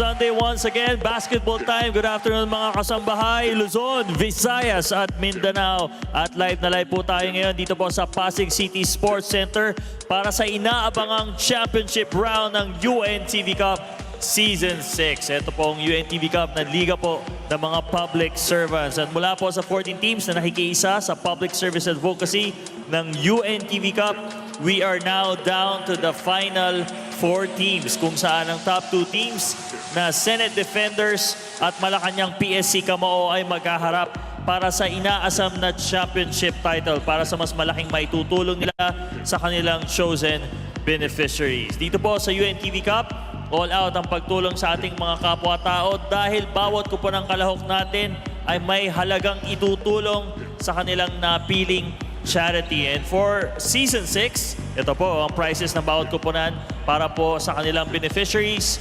Sunday once again, basketball time. Good afternoon mga kasambahay, Luzon, Visayas at Mindanao. At live na live po tayo ngayon dito po sa Pasig City Sports Center para sa inaabangang championship round ng UNTV Cup Season 6. Ito pong UNTV Cup na liga po ng mga public servants. At mula po sa 14 teams na nakikiisa sa public service advocacy ng UNTV Cup, we are now down to the final 4 teams kung saan ang top 2 teams na Senate Defenders at Malacanang PSC Camao ay magkaharap para sa inaasam na championship title para sa mas malaking maitutulong nila sa kanilang chosen beneficiaries. Dito po sa UNTV Cup, all out ang pagtulong sa ating mga kapwa-tao dahil bawat kupo ng kalahok natin ay may halagang itutulong sa kanilang napiling charity. And for Season 6, ito po ang prizes ng bawat kuponan para po sa kanilang beneficiaries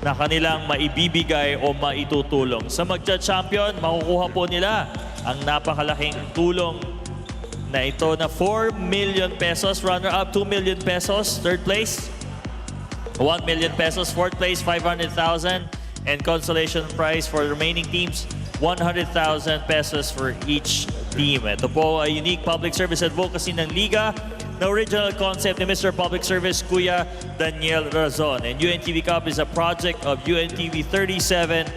na kanilang maibibigay o maitutulong. Sa magcha-champion, makukuha po nila ang napakalaking tulong na ito na 4 million pesos. Runner-up, 2 million pesos. Third place, 1 million pesos. Fourth place, 500,000. And consolation prize for the remaining teams, 100,000 pesos for each team. Ito po ay unique public service advocacy ng Liga na original concept ni Mr. Public Service Kuya Daniel Razon. And UNTV Cup is a project of UNTV 37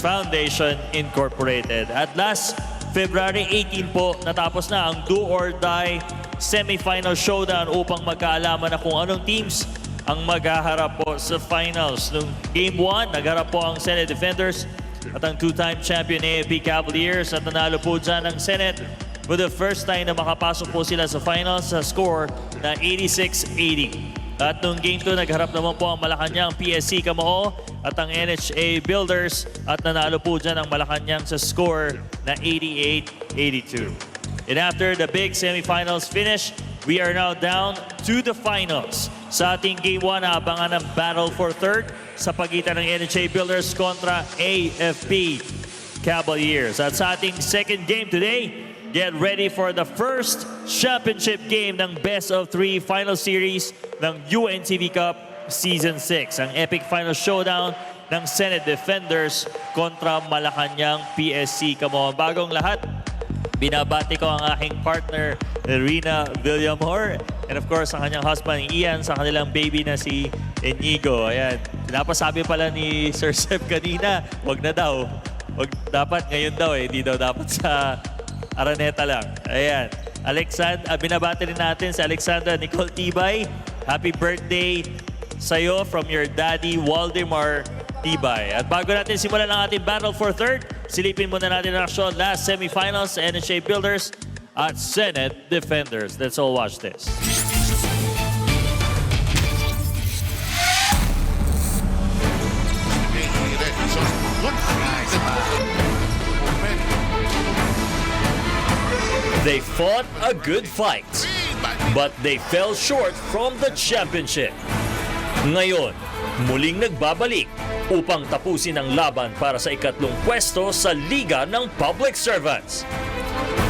Foundation Incorporated. At last February 18 po, natapos na ang do or die semi-final showdown upang magkaalaman na kung anong teams ang maghaharap po sa finals. Nung Game 1, nagharap po ang Senate Defenders at ang two-time champion AFP Cavaliers at nanalo po dyan ang Senate for the first time na makapasok po sila sa finals sa score na 86-80. At nung Game 2, nagharap naman po ang Malacanang PSC Camao at ang NHA Builders at nanalo po dyan ang Malacanang sa score na 88-82. And after the big semifinals finish, we are now down to the finals. Sa ating Game 1, abangan ang battle for third sa pagitan ng NHA Builders kontra AFP Cavaliers. At sa ating second game today, get ready for the first championship game ng Best of 3 Final Series ng UNTV Cup Season 6. Ang epic final showdown ng Senate Defenders kontra Malacanang PSC Camao. Bagong lahat, binabati ko ang aking partner, Rina Villamor. And of course, ang kanyang husband, Ian, sa kanilang baby na si Inigo. Ayan. Pinapasabi pala ni Sir Seb kanina, wag na daw. Wag, dapat ngayon daw eh. Di daw dapat sa Araneta lang. Ayan. Binabati rin natin si Alexandra Nicole Tibay. Happy birthday sa'yo from your daddy, Waldemar Tibay. At bago natin simulan ang ating battle for third, silipin muna natin ang aksyon last semifinals sa NHA Builders at Senate Defenders. Let's all watch this. They fought a good fight, but they fell short from the championship. Ngayon, muling nagbabalik upang tapusin ang laban para sa ikatlong pwesto sa Liga ng Public Servants.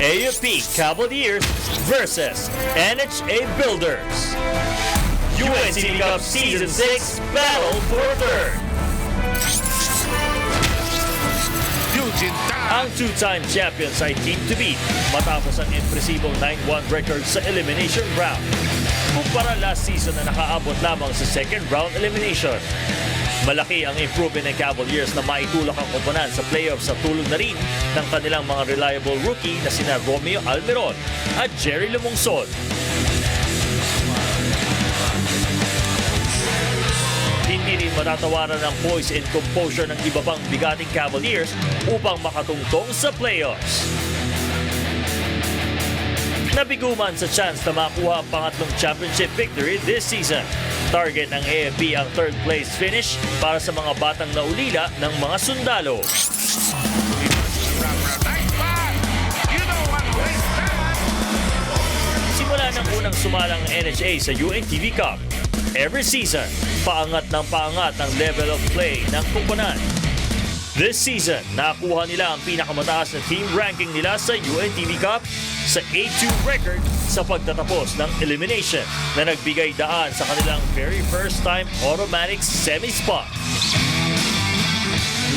AFP Cavaliers versus NHA Builders. UNTV Cup Season 6 Battle for Third. Ang two-time champions ay team to beat matapos ang impresibong 9-1 record sa elimination round. Kumpara last season na nakaabot lamang sa second round elimination. Malaki ang improvement ng Cavaliers na maitulak ang koponan sa playoffs sa tulong na rin ng kanilang mga reliable rookie na sina Romeo Almeron at Jerry Lumungsod. Hindi rin matatawaran ang poise and composure ng iba pang bigating Cavaliers upang makatungtong sa playoffs. Nabiguman sa chance na makuha ang pangatlong championship victory this season. Target ng AFP ang third place finish para sa mga batang naulila ng mga sundalo. Simula ng unang sumalang NHA sa UNTV Cup, every season, paangat ang level of play ng koponan. This season, nakuha nila ang pinakamataas na team ranking nila sa UNTV Cup sa A2 record sa pagtatapos ng elimination na nagbigay daan sa kanilang very first time automatic semi-spot.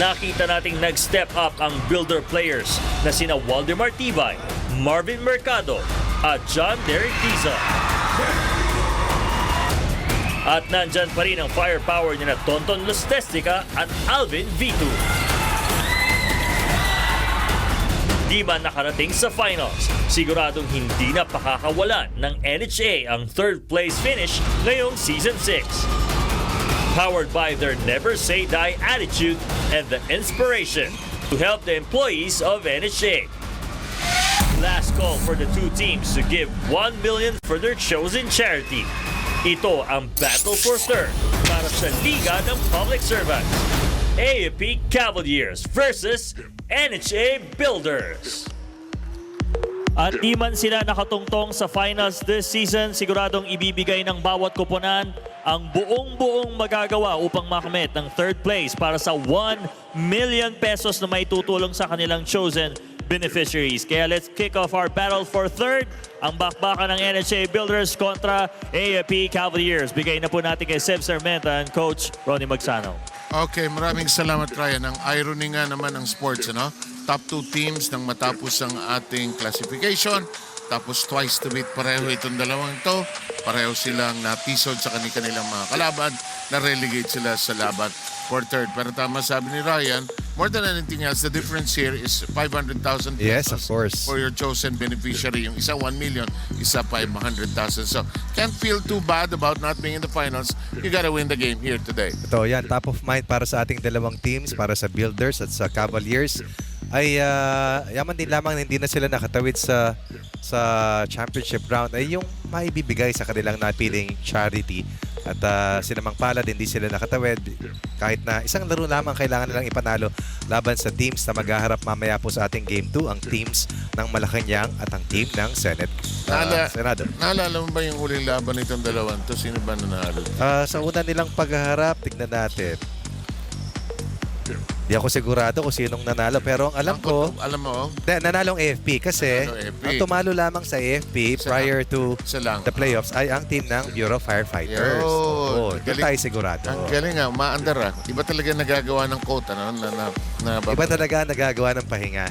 nakita nating nag-step up ang Builder players na sina Waldemar Tibay, Marvin Mercado at John Derek Dizon. At nandyan pa rin ang firepower ni na Tonton Lustestica at Alvin Vitu. Di man nakarating sa finals, siguradong hindi na pakakawalan ng NHA ang third place finish ngayong Season 6. Powered by their never say die attitude and the inspiration to help the employees of NHA. Last call for the two teams to give 1 million for their chosen charity. Ito ang battle for third para sa Liga ng Public Servants. AFP Cavaliers versus NHA Builders. At di man sila nakatungtong sa finals this season, siguradong ibibigay ng bawat koponan ang buong magagawa upang makamit ng third place para sa 1 million pesos na may tutulong sa kanilang chosen beneficiaries. Kaya let's kick off our battle for third. Ang bakbakan ng NHA Builders kontra AFP Cavaliers. Bigay na po natin kay Seb Sarmenta and Coach Ronnie Magsano. Okay, maraming salamat Ryan. Ang irony nga naman ng sports, ano? Top 2 teams nang matapos ang ating classification. Tapos twice to beat pareho itong dalawang to. Pareho silang natisod sa kanilang mga kalaban. Na-relegate sila sa laban for third. Pero tama sabi ni Ryan, more than anything else, the difference here is 500,000 pesos. Yes, of course. For your chosen beneficiary. Yung isa 1 million, isa 500,000. So, can't feel too bad about not being in the finals. You gotta win the game here today. Ito, yan, top of mind para sa ating dalawang teams, para sa Builders at sa Cavaliers. Ay yaman din lamang hindi na sila nakatawid sa championship round ay yung maibibigay sa kanilang napiling charity. At sinamang palad, hindi sila nakatawid. Kahit na isang laro lamang kailangan nilang ipanalo laban sa teams na maghaharap mamaya po sa ating Game 2, ang teams ng Malacanang at ang team ng Senado. Naalala mo ba yung huling laban nitong dalawang to? Sino ba nanalo? Sa una nilang paghaharap, tignan natin. Di ako sigurado kung sinong nanalo, pero ang alam ko, alam mo, nanalo ang AFP kasi ang tumalo lamang sa AFP prior to the playoffs ay ang team ng Bureau of Firefighters. Oo, doon tayo sigurado. Ang galing nga, maandar. Iba talaga nagagawa ng quote, ano? Iba talaga nagagawa ng pahinga.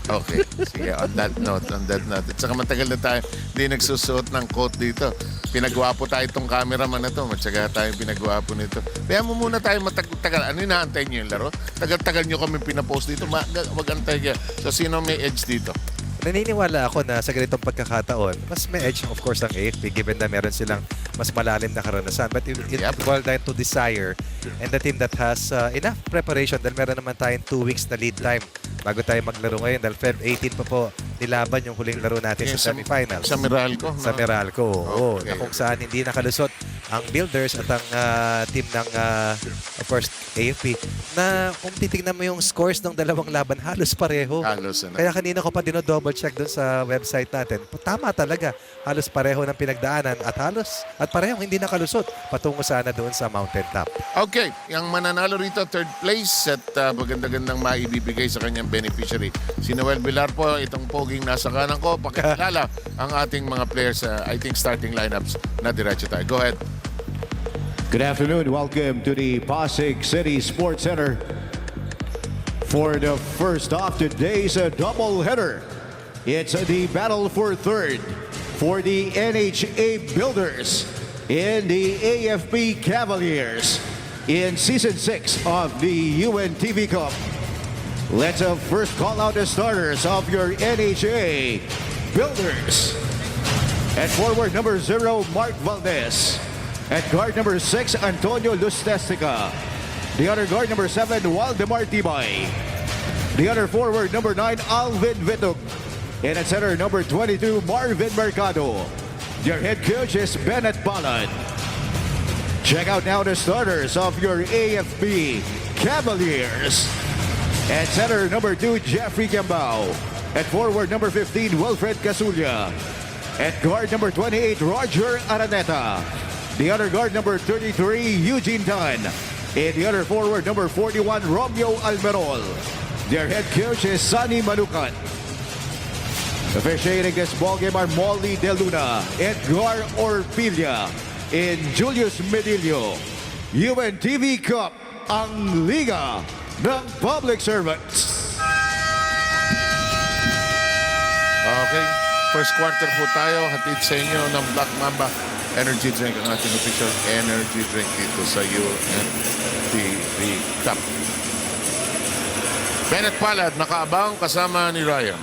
Okay. Sige, on that note. At saka matagal na tayo hindi nagsusuot ng coat dito. Pinagwapo tayo itong cameraman na to. Matsaga tayo pinagwapo nito. Kaya mo muna tayo matagal. Ano inaantay nyo yung laro? Tagal-tagal nyo kami pinapost dito. Mag-antay kaya. So, sino may edge dito? Naniniwala ako na sa ganitong pagkakataon, mas may edge of course ang AFP given na meron silang mas malalim na karanasan. But it boils down to desire and the team that has enough preparation dahil meron naman tayong 2 weeks na lead time bago tayo maglaro ngayon dahil Feb 18 pa po nilaban yung huling laro natin sa semifinals. Sa Meralco? Sa Meralco, oo. Okay. Na kung saan hindi nakalusot ang Builders at ang team ng, of course, AFP na kung titignan mo yung scores ng dalawang laban, halos pareho. Halos. Kaya kanina ko pa dino-double check doon sa website natin. Tama talaga. Halos pareho ng pinagdaanan at parehong hindi nakalusot patungo sana doon sa mountaintop. Okay. Yung mananalo rito, third place at maganda-gandang maibibigay sa kanyang beneficiary. Si Noel Villar po, itong poging nasa kanan ko. Pakilala ang ating mga players sa, I think, starting lineups na diretso tayo. Go ahead. Good afternoon. Welcome to the Pasig City Sports Center for the first of today's doubleheader. It's the battle for third for the NHA Builders and the AFP Cavaliers in Season 6 of the UNTV Cup. Let's first call out the starters of your NHA Builders. At forward number 0, Mark Valdez. At guard number 6, Antonio Lustestica. The other guard number 7, Waldemar Tibay. The other forward number 9, Alvin Vitug. And at center number 22, Marvin Mercado. Their head coach is Bennett Ballard. Check out now the starters of your AFP Cavaliers. At center number 2, Jeffrey Gambao. At forward number 15, Wilfred Casulla. At guard number 28, Roger Araneta. The other guard number 33, Eugene Tan. And the other forward number 41, Romeo Almerol. Their head coach is Sonny Manukan. Officiating this ballgame are Molly De Luna, Edgar Orpilla, and Julius Medillo. UNTV Cup, ang Liga ng public servants. Okay. First quarter po tayo. Hatid sa inyo ng Black Mamba Energy Drink. Ang ating official energy drink dito sa UNTV Cup. Bennett Palad, nakaabang kasama ni Ryan.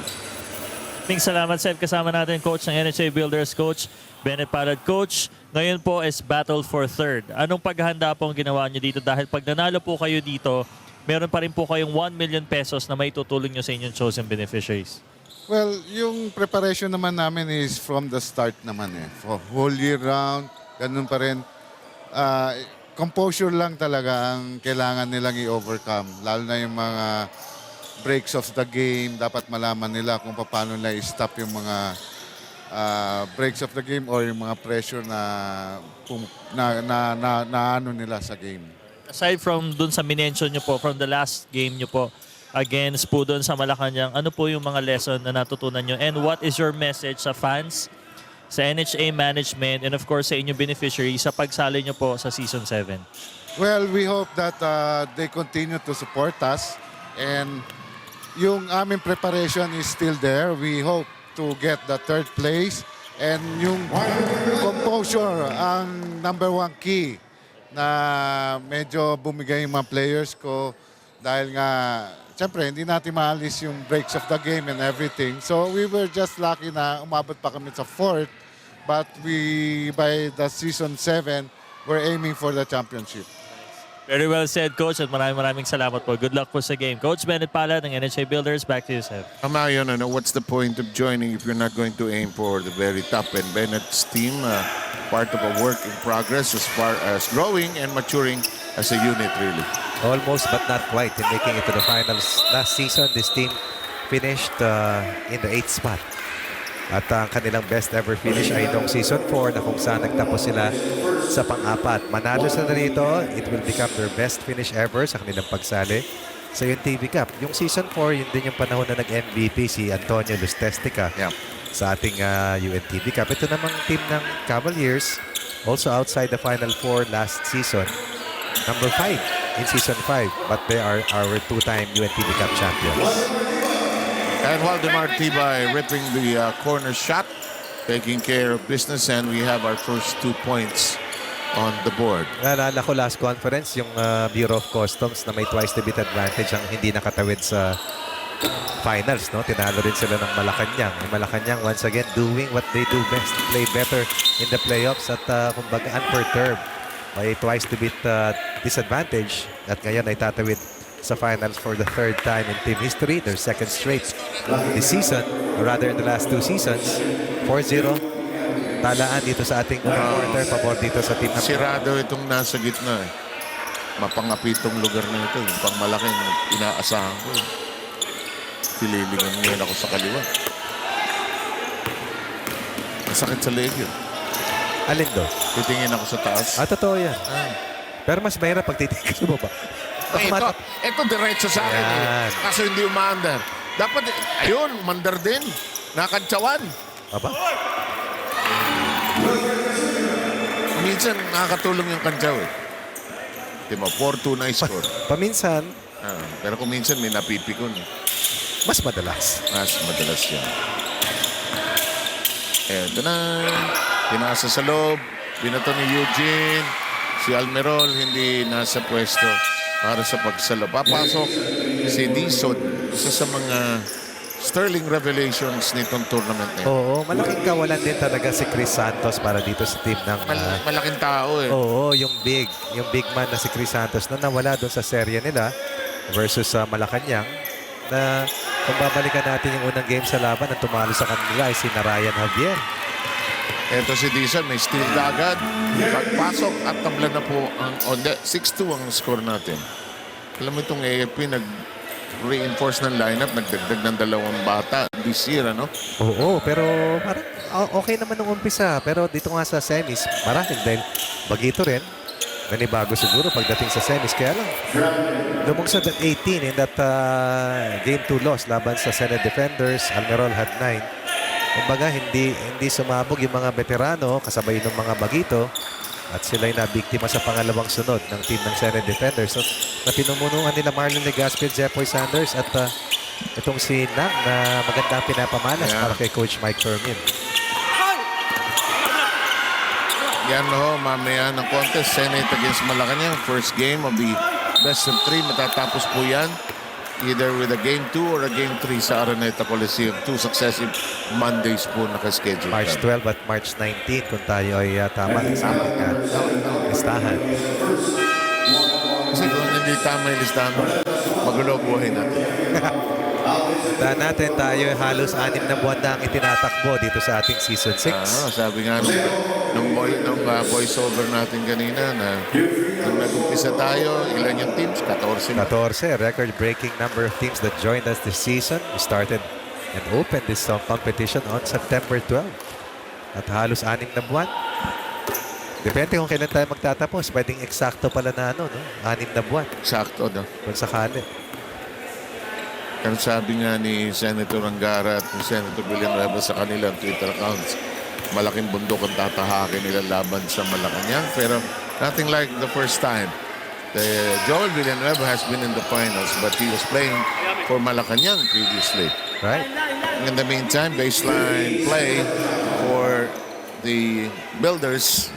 Maraming salamat, Seth. Kasama natin coach ng NHA Builders, Coach Bennett Palad. Coach, ngayon po is battle for third. Anong paghahanda po ang ginawa nyo dito? Dahil pag nanalo po kayo dito, meron pa rin po kayong 1 million pesos na may tutulong nyo sa inyong chosen beneficiaries. Well, yung preparation naman namin is from the start naman eh. For whole year round, ganun pa rin. Composure lang talaga ang kailangan nilang i-overcome. Lalo na yung mga breaks of the game. Dapat malaman nila kung paano nila i-stop yung mga breaks of the game or yung mga pressure na ano nila sa game. Aside from dun sa minention nyo po, from the last game nyo po, against po doon sa Malacanang, ano po yung mga lesson na natutunan nyo? And what is your message sa fans, sa NHA management, and of course sa inyong beneficiaries sa pagsali nyo po sa Season 7? Well, we hope that they continue to support us. And yung aming preparation is still there. We hope to get the third place. And yung composure ang number one key na medyo bumigay yung mga players ko dahil nga siyempre, hindi natin maalis yung breaks of the game and everything. So, we were just lucky na umabot pa kami sa fourth. But by the Season 7, we're aiming for the championship. Very well said, Coach, at maraming salamat po. Good luck po sa game. Coach Bennett Palad ng NHA Builders, back to you, Seth. Tama yun, ano, what's the point of joining if you're not going to aim for the very top? And Bennett's team, part of a work in progress as far as growing and maturing as a unit, really. Almost but not quite in making it to the finals. Last season, this team finished in the 8th spot. At ang kanilang best ever finish ay noong Season 4 na kung saan nagtapos sila sa pang-apat. Manalo sila dito, it will become their best finish ever sa kanilang pagsali sa UNTV Cup. Yung Season 4, yun din yung panahon na nag-MVP si Antonio Lustestica sa ating UNTV Cup. Ito namang team ng Cavaliers, also outside the Final Four last season. Number 5 in Season 5, but they are our two-time UNTV Cup champions. And Waldemar Tibay ripping the corner shot, taking care of business, and we have our first 2 points on the board. Naalala ko last conference, yung Bureau of Customs na may twice the bit advantage ang hindi nakatawid sa finals. No? Tinalo rin sila ng Malacanang. Yung Malacanang, once again, doing what they do best. Play better in the playoffs at kumbaga unperturbed by twice the bit disadvantage. At ngayon ay tatawid sa finals for the 3rd time in team history. Their 2nd straight this season, or rather in the last 2 seasons. 4-0. Talaan dito sa ating quarter. Pabor dito sa team ng Sirado itong nasa gitna. Mapangapitong lugar na ito. Yung pangmalaking inaasahan ko. Tililingan ngayon ako sa kaliwa. Masakit sa leg yun. Alin do? Titingin ako sa taas. Totoo yan. Pero mas mahirap pag titingin ka sa baba. Ito diretso sa akin eh. Kaso hindi umaandar. Dapat, ayun, mandar din. Nakantsawan. Aba? Minsan, nakakatulong yung kantsaw eh. Diba, 4-2 na score. Paminsan, Pero kung minsan may napipikon eh. mas madalas. Mas madalas yan. Eto na. Pinasa sa loob. Binato ni Eugene. Si Almerol hindi nasa pwesto para sa pagsalo. Papasok si Dison, isa sa mga sterling revelations nitong tournament na yun. Oo, malaking kawalan din talaga si Chris Santos para dito sa team ng... Malaking tao eh. Oo, yung big man na si Chris Santos na nawala doon sa serye nila versus sa Malacanang na kung babalikan natin yung unang game sa laban na tumalo sa kanila ay si Narayan Javier. Ito si Dison, may steal agad. Pagpasok at tabla na po ang 6-2 ang score natin. Alam mo itong AFP nag-reinforce ng lineup, nagdagdag ng 2 bata this year, ano? Oo, pero parang okay naman nung umpisa. Pero dito nga sa semis, marahil dahil bagito rin. Nanibago siguro pagdating sa semis. Kaya lang, lumugsad at 18 in that game 2 loss laban sa Senate Defenders. Almerol had 9. Kumbaga, hindi sumabog yung mga veterano kasabay ng mga bagito. At sila'y nabiktima sa pangalawang sunod ng team ng Senate Defenders na pinumunuan nila Marlon Legaspi at Jeffoy Sanders at itong si Nang na magandang pinapamalas para kay Coach Mike Fermin. Yan ho, mamaya ng contest, Senate against Malacanang. First game of the best of 3. Matatapos po yan either with a game 2 or a game 3 sa Araneta Coliseum. 2 successive Mondays po nakaschedule. March 12 at March 19 kung tayo ay tama sa aming listahan. Kasi kung hindi tama yung listahan, magulo buhay natin. Tandaan natin tayo halos 6 na buwan na ang itinatakbo dito sa ating Season 6. Sabi nga nung voiceover natin kanina na nung nag-umpisa tayo, ilan yung teams? 14. 14, record-breaking number of teams that joined us this season. We started and opened this competition on September 12. At halos 6 na buwan. Depende kung kailan tayo magtatapos. Pwedeng eksakto pala na 6 na buwan. Sakto, no? Kung sakali. Pero sabi nga ni Senator Angara at ni Senator William Reba sa kanilang Twitter accounts, malaking bundok ang tatahakin nila laban sa Malacanang. Pero nothing like the first time. Joel Villanueva has been in the finals, but he was playing for Malacanang previously. Right? In the meantime, baseline play for the Builders.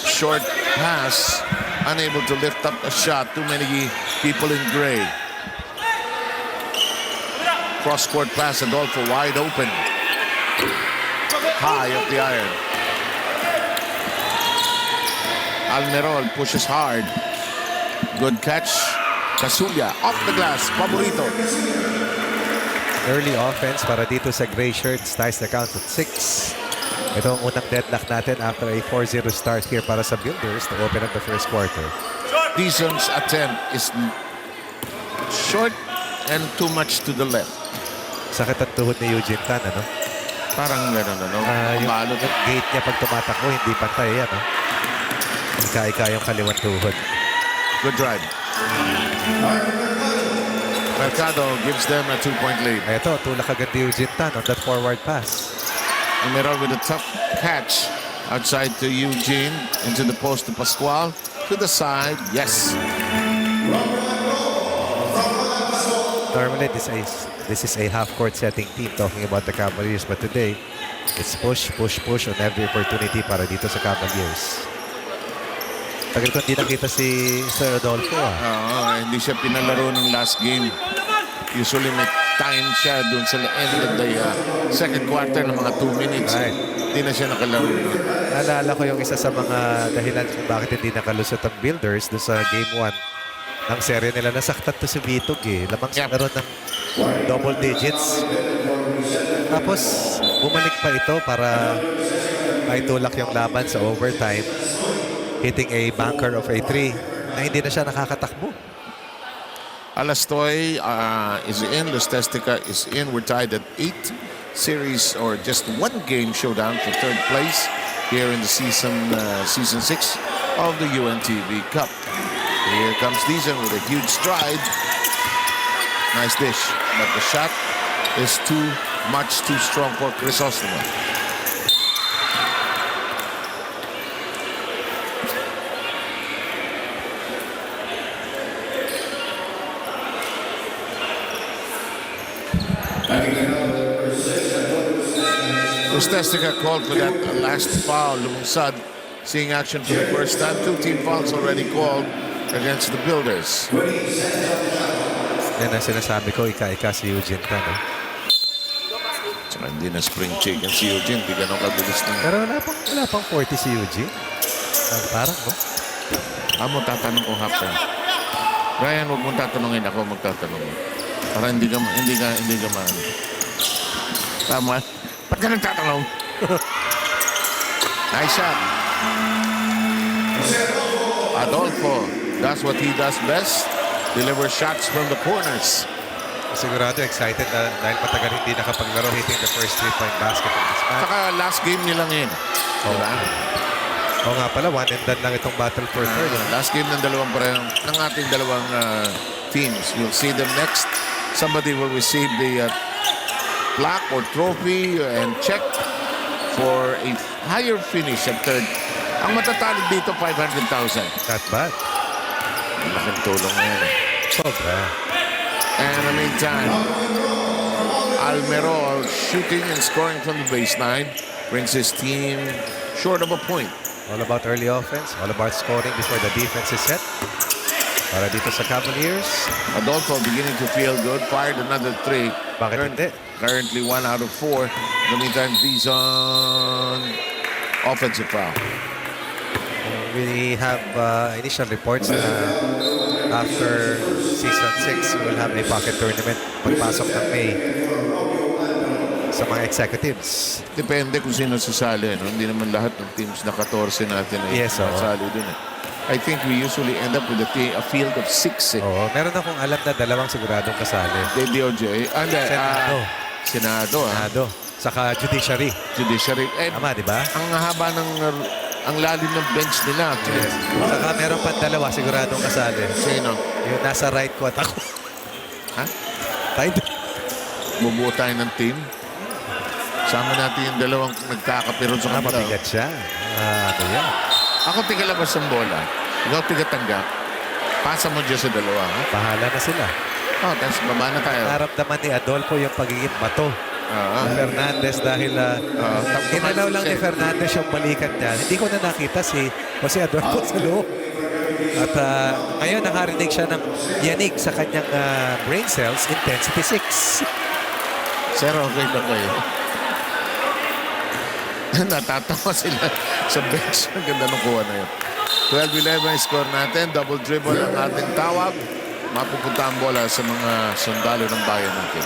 Short pass, unable to lift up a shot. Too many people in gray. Cross-court pass, Adolfo wide open. High up the iron. Almerol pushes hard. Good catch. Casulla off the glass. Favorito. Early offense para dito sa gray shirts. Ties the count at 6. Ito ang unang deadlock natin after a 4-0 start here para sa Builders to open up the first quarter. Dizon's attempt is short and too much to the left. Sakit ang tuhod ni Eugene Tan, ano? Parang gano'n, ano? Yung Balot. gate niya pag tumatakbo, hindi pantay yan, no? Ika-ika yung kaliwang tuhod. Good drive. Mercado gives them a 2-point lead. Ito, tulak agad ni Eugene Tan on that forward pass. Almerol with a tough catch outside to Eugene, into the post to Pascual, to the side, yes. Normally, this is a half-court setting team talking about the Cavaliers, but today, it's push, push, push on every opportunity para dito sa Cavaliers. Tagal ko hindi nakita si Sir Rodolfo. Hindi siya pinalaro ng last game. Usually may time siya dun sa end of the second quarter ng mga 2 minutes. Right. Hindi na siya nakalaro. Naalala ko yung isa sa mga dahilan kung bakit hindi nakalusot ang Builders doon sa Game 1 ng serye nila. Nasaktan to si Vitog eh. Lamang sa karoon ng double digits. Tapos bumalik pa ito para maitulak yung laban sa overtime. Hitting a banker of a 3 na hindi na siya nakakatakbo. Alastoy is in. Los Testica is in. We're tied at 8 series or just 1 game showdown for 3rd place here in the season 6 of the UNTV Cup. Here comes Dizon with a huge stride. Nice dish, but the shot is too strong for Crisostomo. Testica called for that last foul. Lumunsad seeing action for the first time. 2 team fouls already called against the Builders. Yan ang sinasabi ko, ika-ika si Eugene Tan. Tsaka hindi na spring chicken si Eugene. Hindi ganun kabilis na. Pero wala pang 40 si Eugene. Parang, no? Mo tatanong ko hapon. Ryan, huwag mong tatanungin. Ako magtatanong. Para hindi ka maano. Tama. Ba't ka nagtatanong? Nice shot. Adolfo does what he does best. Deliver shots from the corners. Sigurado excited dahil matagal hindi nakapaglaro hitting the first 3-point basket of this match. Saka last game nila ngayon. Diba? Oo nga pala, 1 and done lang itong battle for third. Last game ng ating dalawang teams. You'll see them next. Somebody will receive the plaque or trophy and check for a higher finish at third. Ang matatalo dito, 500,000. Not bad. Malaking tulong na yan. Sobra. And in the meantime, Almero shooting and scoring from the baseline brings his team short of a point. All about early offense. All about scoring before the defense is set. Para dito sa Cavaliers. Adolfo beginning to feel good. Fired another 3. Bakit hindi? Currently 1 out of 4. In the meantime, these on offensive foul. We have initial reports na after season 6, we will have a pocket tournament pagpasok ng May sa mga executives. Depende kung sino sasali. No? Hindi naman lahat ng teams na 14 natin ay Yes, oo. sasali dun. I think we usually end up with a field of 6. Oo, meron akong alam na 2 siguradong kasali. DOJ. Senado. Senado. Senado. Saka judiciary. Judiciary. Tama, di ba? Ang haba ng ang lalim ng bench nila. Yes. Saka meron pa 2 siguradong kasali. Sino? Yung nasa right ko at ako. Ha? Tayo. Bubuo tayo ng team. Sama natin yung 2 nagkakapiron sa kanila. Mabigat siya. Ano yan? Ako tigalabas ng bola. Ikaw tigatanggap. Pasa mo dyan sa 2. Ha? Bahala na sila. Tapos baba na tayo. Naramdaman ni Adolfo yung pagiging bato. Fernandez dahil inalaw lang ni Fernandez yung balikan niya. Hindi ko na nakita si Jose Adolfo sa loob. At ngayon nakarinig siya ng yanig sa kanyang brain cells, intensity 6. Sir, okay na kayo. Natatawa sila sa bench. Ang ganda ng kuha na yun. 12-11 score natin. Double dribble ang ating tawag. Mapupunta ang bola sa mga sundalo ng bayan natin.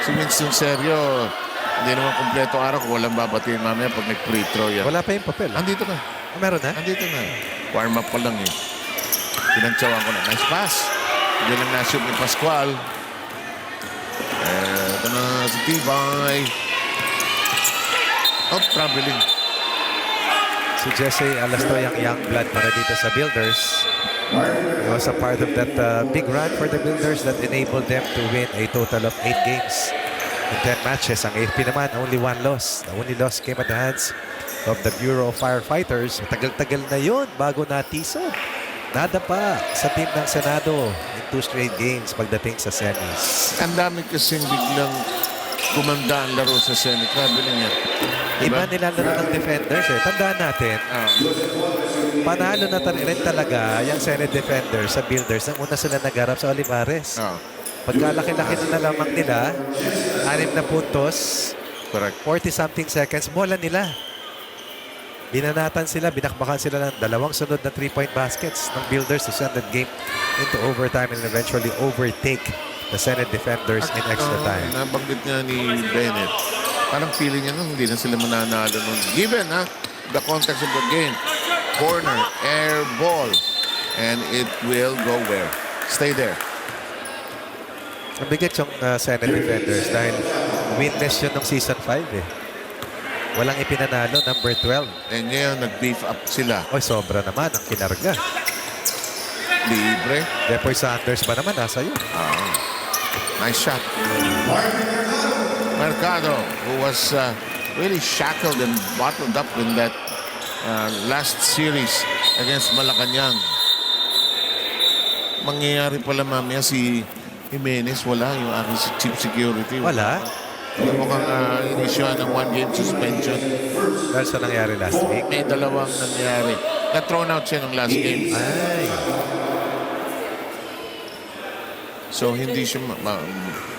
Si Winston Sergio, hindi naman kompleto araw kung walang babatiin mamaya pag nag-free throw yan. Wala pa yung papel. Andito na. Meron na? Andito na. Warm up pa lang eh. Pinagtsawan ko na. Nice pass. Hindi lang na-shoot ni Pascual. Ito na si Tibay. Oh, traveling. Si Jesse Alastoy ang young blood para dito sa Builders. He was a part of that big run for the Builders that enabled them to win a total of 8 games in 10 matches. Ang AFP naman, only 1 loss. The only loss came at the hands of the Bureau of Firefighters. Tagal-tagal na yun bago natisod. Nada pa sa team ng Senado in 2 straight games pagdating sa semis. Ang dami kasing biglang gumanda ang laro sa semi. Grabe lang yan. Iba nilalaro ng defenders eh. Tandaan natin, panalo na rin talaga yung Senate defenders sa Builders nang una sila nagharap sa Olivares. Pagkalaki-laki na lamang nila, 6 na puntos, Correct. 40-something seconds, bola nila. Binanatan sila, binakbakan sila ng 2 sunod na 3-point baskets ng Builders to send that game into overtime and eventually overtake the Senate defenders in extra time. Nabanggit nga ni Bennett. Parang feeling niya nung hindi na sila mananalo nun. Given the context of the game. Corner, air ball. And it will go where? Stay there. Mabigat yung Senate defenders dahil winless yun ng season 5 eh. Walang ipinanalo, number 12. And ngayon, nag-beef up sila. Oy, sobra naman ang kinarga. Libre. Depoy Sanders ba naman nasa yun? Nice shot. Mercado, who was really shackled and bottled up in that last series against Malacanang. Mangyayari pala mamaya si Jimenez, wala yung aking chief security. Wala. Mukhang inisyon ng 1-game suspension. Dahil sa nangyari last week. May 2 nangyari. Na-thrown out siya ng last game. Ay. So hindi siya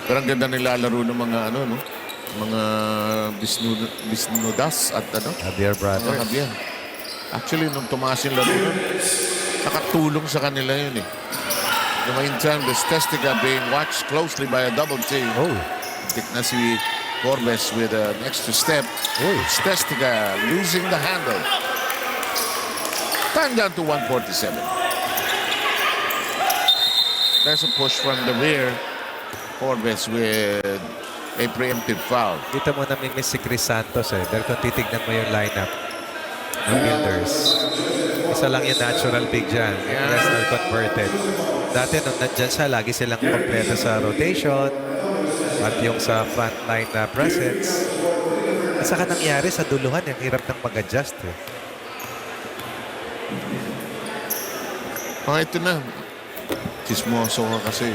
pero ang ganda nilalaro ng mga mga Bisnudas at Javier Brothers. mga Javier. Actually nung tumaas yung laro nakatulong sa kanila yun eh. In the meantime, the Stestica being watched closely by a double team. Oh. Tik na si Corbes with an extra step. Stestica losing the handle. Time down to 147. There's a push from the rear. Corbes with a preemptive foul. Dito mo namimiss si Chris Santos eh. Dahil kung titignan mo yung lineup ng Builders, isa lang yung natural big dyan. Yung rest are converted. Dati nung nandyan siya, lagi silang kompleto sa rotation. at yung sa frontline na presence. At saka nangyari sa duluhan, yung hirap ng mag-adjust. Eh. Ito na. Chismoso ka kasi.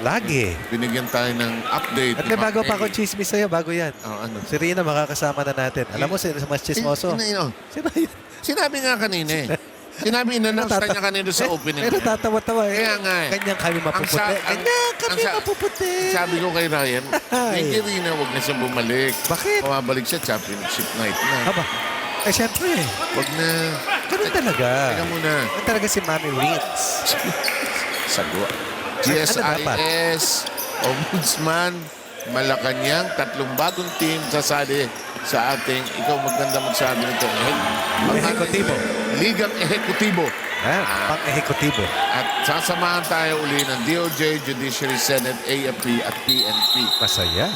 Lagi. Binigyan tayo ng update. At may bago pa akong chismis sa'yo, bago yan. Ano? Si Rina, makakasama na natin. Alam mo, sino mas chismoso? Sino yun? Sinabi nga kanina eh. Sinabi na-announce niya kanina sa opening. Pero tatawa-tawa eh. Kaya nga eh. Ganyan kami mapuputi. Ganyan kami mapuputi. Sabi ko kay Ryan, hindi Rina, huwag na siya bumalik. Bakit? Pumabalik siya, championship night na. Aba, eh syempre. Huwag na. Ganun talaga. Teka muna. Ganun talaga si Mami Reeds. Sagwa. Ano GSIS, Ombudsman, Malacanang, 3 bagong team sasali sa ating, ikaw maganda magsabi nito. Ehekutibo. Ligang Ehekutibo. Pang-ehekutibo. At sasamahan tayo uli ng DOJ, Judiciary, Senate, AFP at PNP. Masaya.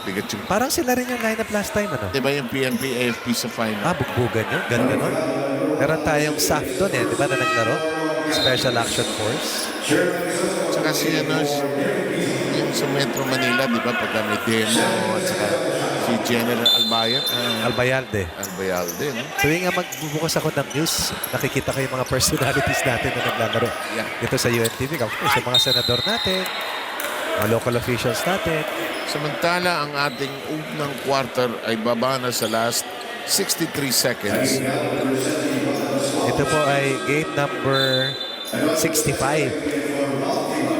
Bigat yung, Parang sila rin yung lineup last time, ano? diba yung PNP, AFP sa final? Bugbugan yun. Ganda nun. Meron tayong SAF doon eh. Di ba na naglaro? Special Action Force. Tsaka si yung sa Metro Manila, di ba, pagka may demo, at saka si General Albayalde. Albayalde, no? Tuwing nga magbubukas ako ng news, nakikita ko yung mga personalities natin na naglalaro. Yeah. Dito sa UNTV Cup. Sa mga senador natin, mga local officials natin. Samantala, ang ating unang quarter ay baba na sa last 63 seconds. Ito po ay game number 65.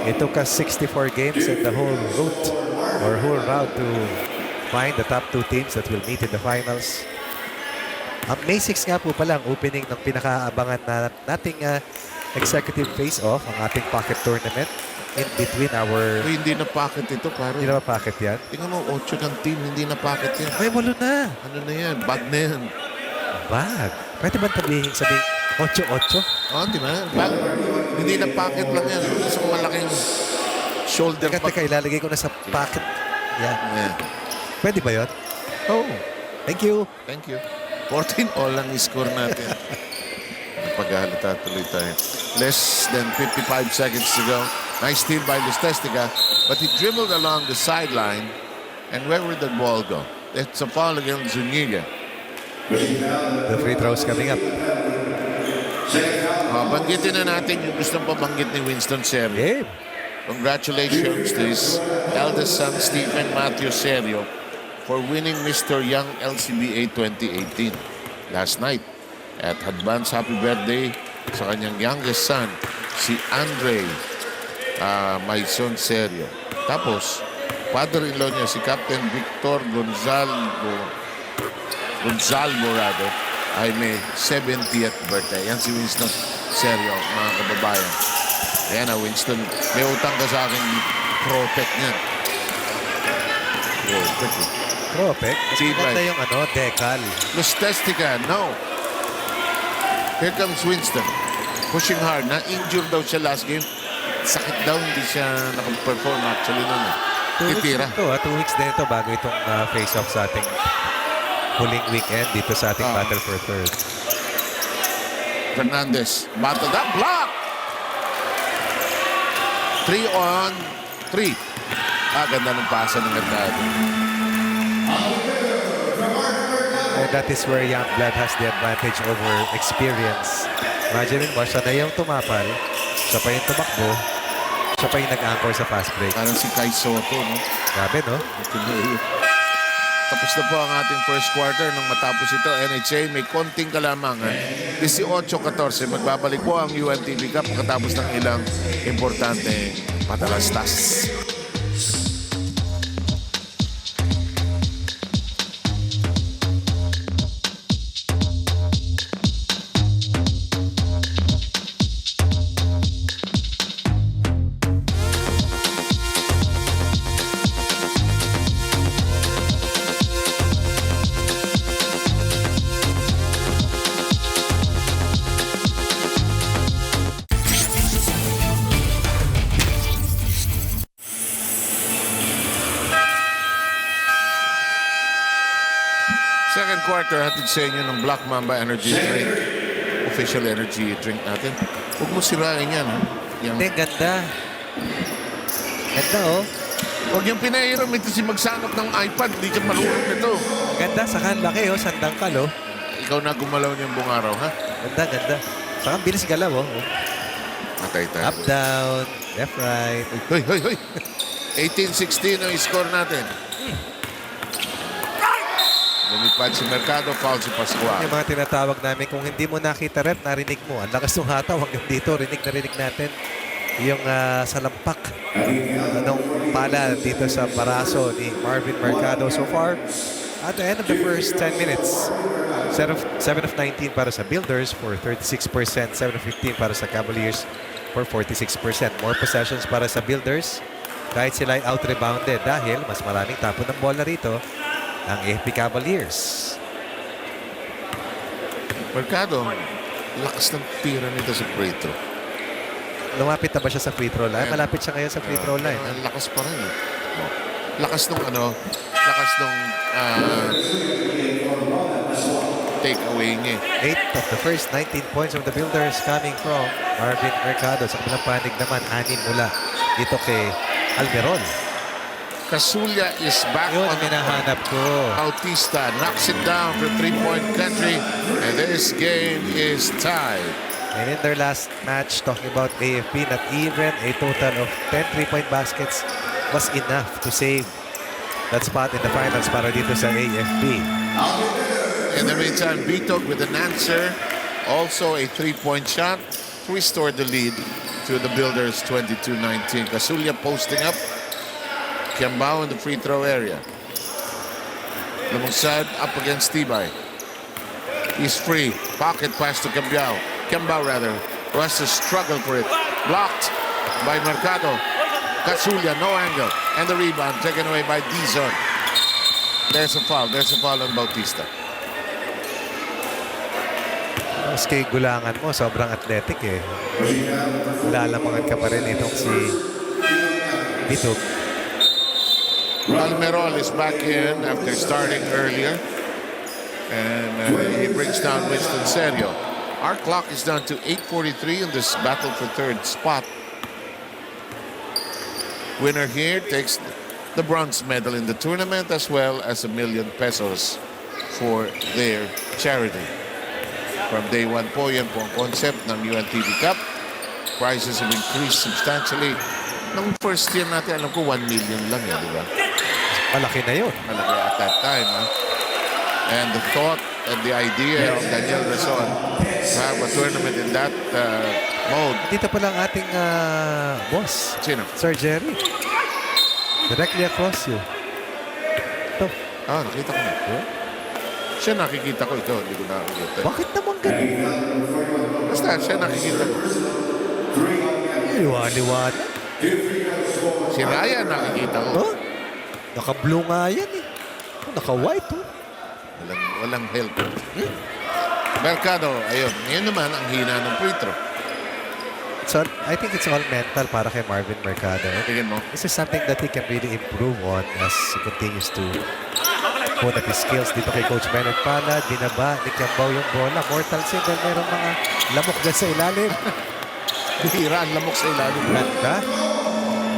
It took us 64 games in the whole route or whole route to find the top 2 teams that will meet in the finals. Ang May 6 nga po pala ang opening ng pinakaabangan na nating executive face-off, ang ating pocket tournament in between our... Uy, hindi na pocket ito, pare. Hindi na ba pocket yan? Tingnan mo, 8 ng team, hindi na pocket yan. May 8 na. Ano na yan? Bag na yan. Bag. Pwede ba sabihin 8-8? Di ba? Bag. Hindi na pocket lang yan. Isang malaking shoulder Teka, bag. ilalagay ko na sa pocket. Yan. Yeah. Pwede ba yun? Oh, Thank you. thank you. 14 all ang score natin. Paghahalata tuloy tayo. Less than 55 seconds to go. Nice steal by Lustestica, but he dribbled along the sideline. And where would the ball go? It's a foul against Zuniga. The free throws coming up. Banggitin na natin yung gustong pabanggit ni Winston Serio. Game. Congratulations to his eldest son, Stephen Matthew Serio, for winning Mr. Young LCBA 2018 last night. At advance happy birthday sa kanyang youngest son, si Andre Maison Serio. Tapos, father-in-law niya, si Captain Victor Gonzalvo ay may 70th birthday. Yan si Winston Serio, mga kababayan. Ayan na, Winston. May utang ka sa akin protect niyan. Protect. Propek. Maganda yung decal. Lustestica, no. Here comes Winston. Pushing hard. Na-injure daw siya last game. Sakit daw, hindi siya nakapag-perform actually nun. Titira. 2 weeks din ito bago itong face-off sa ating huling weekend dito sa ating Battle for Third. Fernandez. Battle that block. 3 on 3. Ganda ng pasa ng Mercado. And that is where young blood has the advantage over experience. Imagine mo, siya na yung tumapal, siya pa yung tumakbo, siya pa yung nag-anchor sa fast break. Parang si Kai Soto, no? Grabe, no? Tapos na po ang ating first quarter. Nang matapos ito, NHA may konting kalamangan. 18-14. Magbabalik po ang UNTV Cup katapos ng ilang importante patalastas. Second quarter, hatid sa inyo ng Black Mamba Energy Drink. Official energy drink natin. Huwag mo sirain yan. Ha? Yung Hindi, ganda. Ganda, oh. Huwag yung pinahiram ito si magsangap ng iPad. Hindi ka marunong nito. Ganda, saka ang laki, oh. Sandangkal, oh. Ikaw na gumalaw niyang buong araw, ha? Ganda, ganda. Saka ang bilis galaw, oh. Matay tayo. Up, down, left, right. Hoy, hoy, hoy. 18-16 ang score natin. Lumipad si Mercado, foul si Pascual. Yung mga tinatawag namin, kung hindi mo nakita rep, narinig mo. Ang lakas ng hataw hanggang dito, rinig na rinig natin. Yung salampak ng pala dito sa baraso ni Marvin Mercado so far. At the end of the first 10 minutes, 7 of 19 para sa Builders for 36%, 7 of 15 para sa Cavaliers for 46%. More possessions para sa Builders kahit sila ay out-rebounded dahil mas maraming tapon ng bola rito ang AFP Cavaliers. Mercado, lakas ng tira nito sa free throw. Lumapit na ba siya sa free throw line? Malapit siya ngayon sa free throw line. Ang lakas pa rin. Lakas nung lakas nung take away niya. 8 of the first 19 points of the Builders coming from Marvin Mercado. Sa kabilang panig naman, 6 mula dito kay Alberon. Casulla is back Yun on ang hinahanap ko. Bautista knocks it down for 3-point country, and this game is tied. And in their last match, talking about AFP, not even a total of 10 3-point baskets was enough to save that spot in the finals para dito sa AFP. In the meantime, Bitog with an answer, also a 3-point shot to restore the lead to the Builders 22-19. Casulla posting up. Kiambao in the free throw area. Lumungsad up against Tibay. He's free. Pocket pass to Kiambao. Kiambao rather. Who has to struggle for it. Blocked by Mercado. Casulla, no angle. And the rebound taken away by Dizon. There's a foul. There's a foul on Bautista. Maski gulangan mo, sobrang athletic eh. Lalamangan ka pa rin itong si Bitog. Almerol is back in after starting earlier. And he brings down Winston Serio. Our clock is down to 8:43 in this battle for third spot. Winner here takes the bronze medal in the tournament as well as ₱1 million for their charity. From day one po, yan po ang concept ng UNTV Cup. Prices have increased substantially. Nung first year natin, alam ko 1 million lang yan, di ba? Malaki na yun. Malaki at that time, ha? And the thought and the idea of Daniel Rason to have a tournament in that mode. Dito pa lang ating boss, Sino? Sir Jerry. Directly across you. Ito. Ah, nakita ko na. Siya nakikita ko, ito, hindi ko nakikita. Bakit naman ganun? Basta, siya nakikita ko. Liwan-liwan. Si Ryan nakikita ko. Oh? Naka-blue nga yan eh. Naka-white oh. Walang help. Mercado, ayun. Ngayon naman, ang hina ng free throw. So, I think it's all mental para kay Marvin Mercado. Tingin mo? This is something that he can really improve on as he continues to put up his skills dito kay Coach Bennett Pala. Dinaba, ni Kiambao yung bola. Mortal sin dahil merong mga lamok dyan sa ilalim. Bihira ang lamok sa ilalim. Ganda.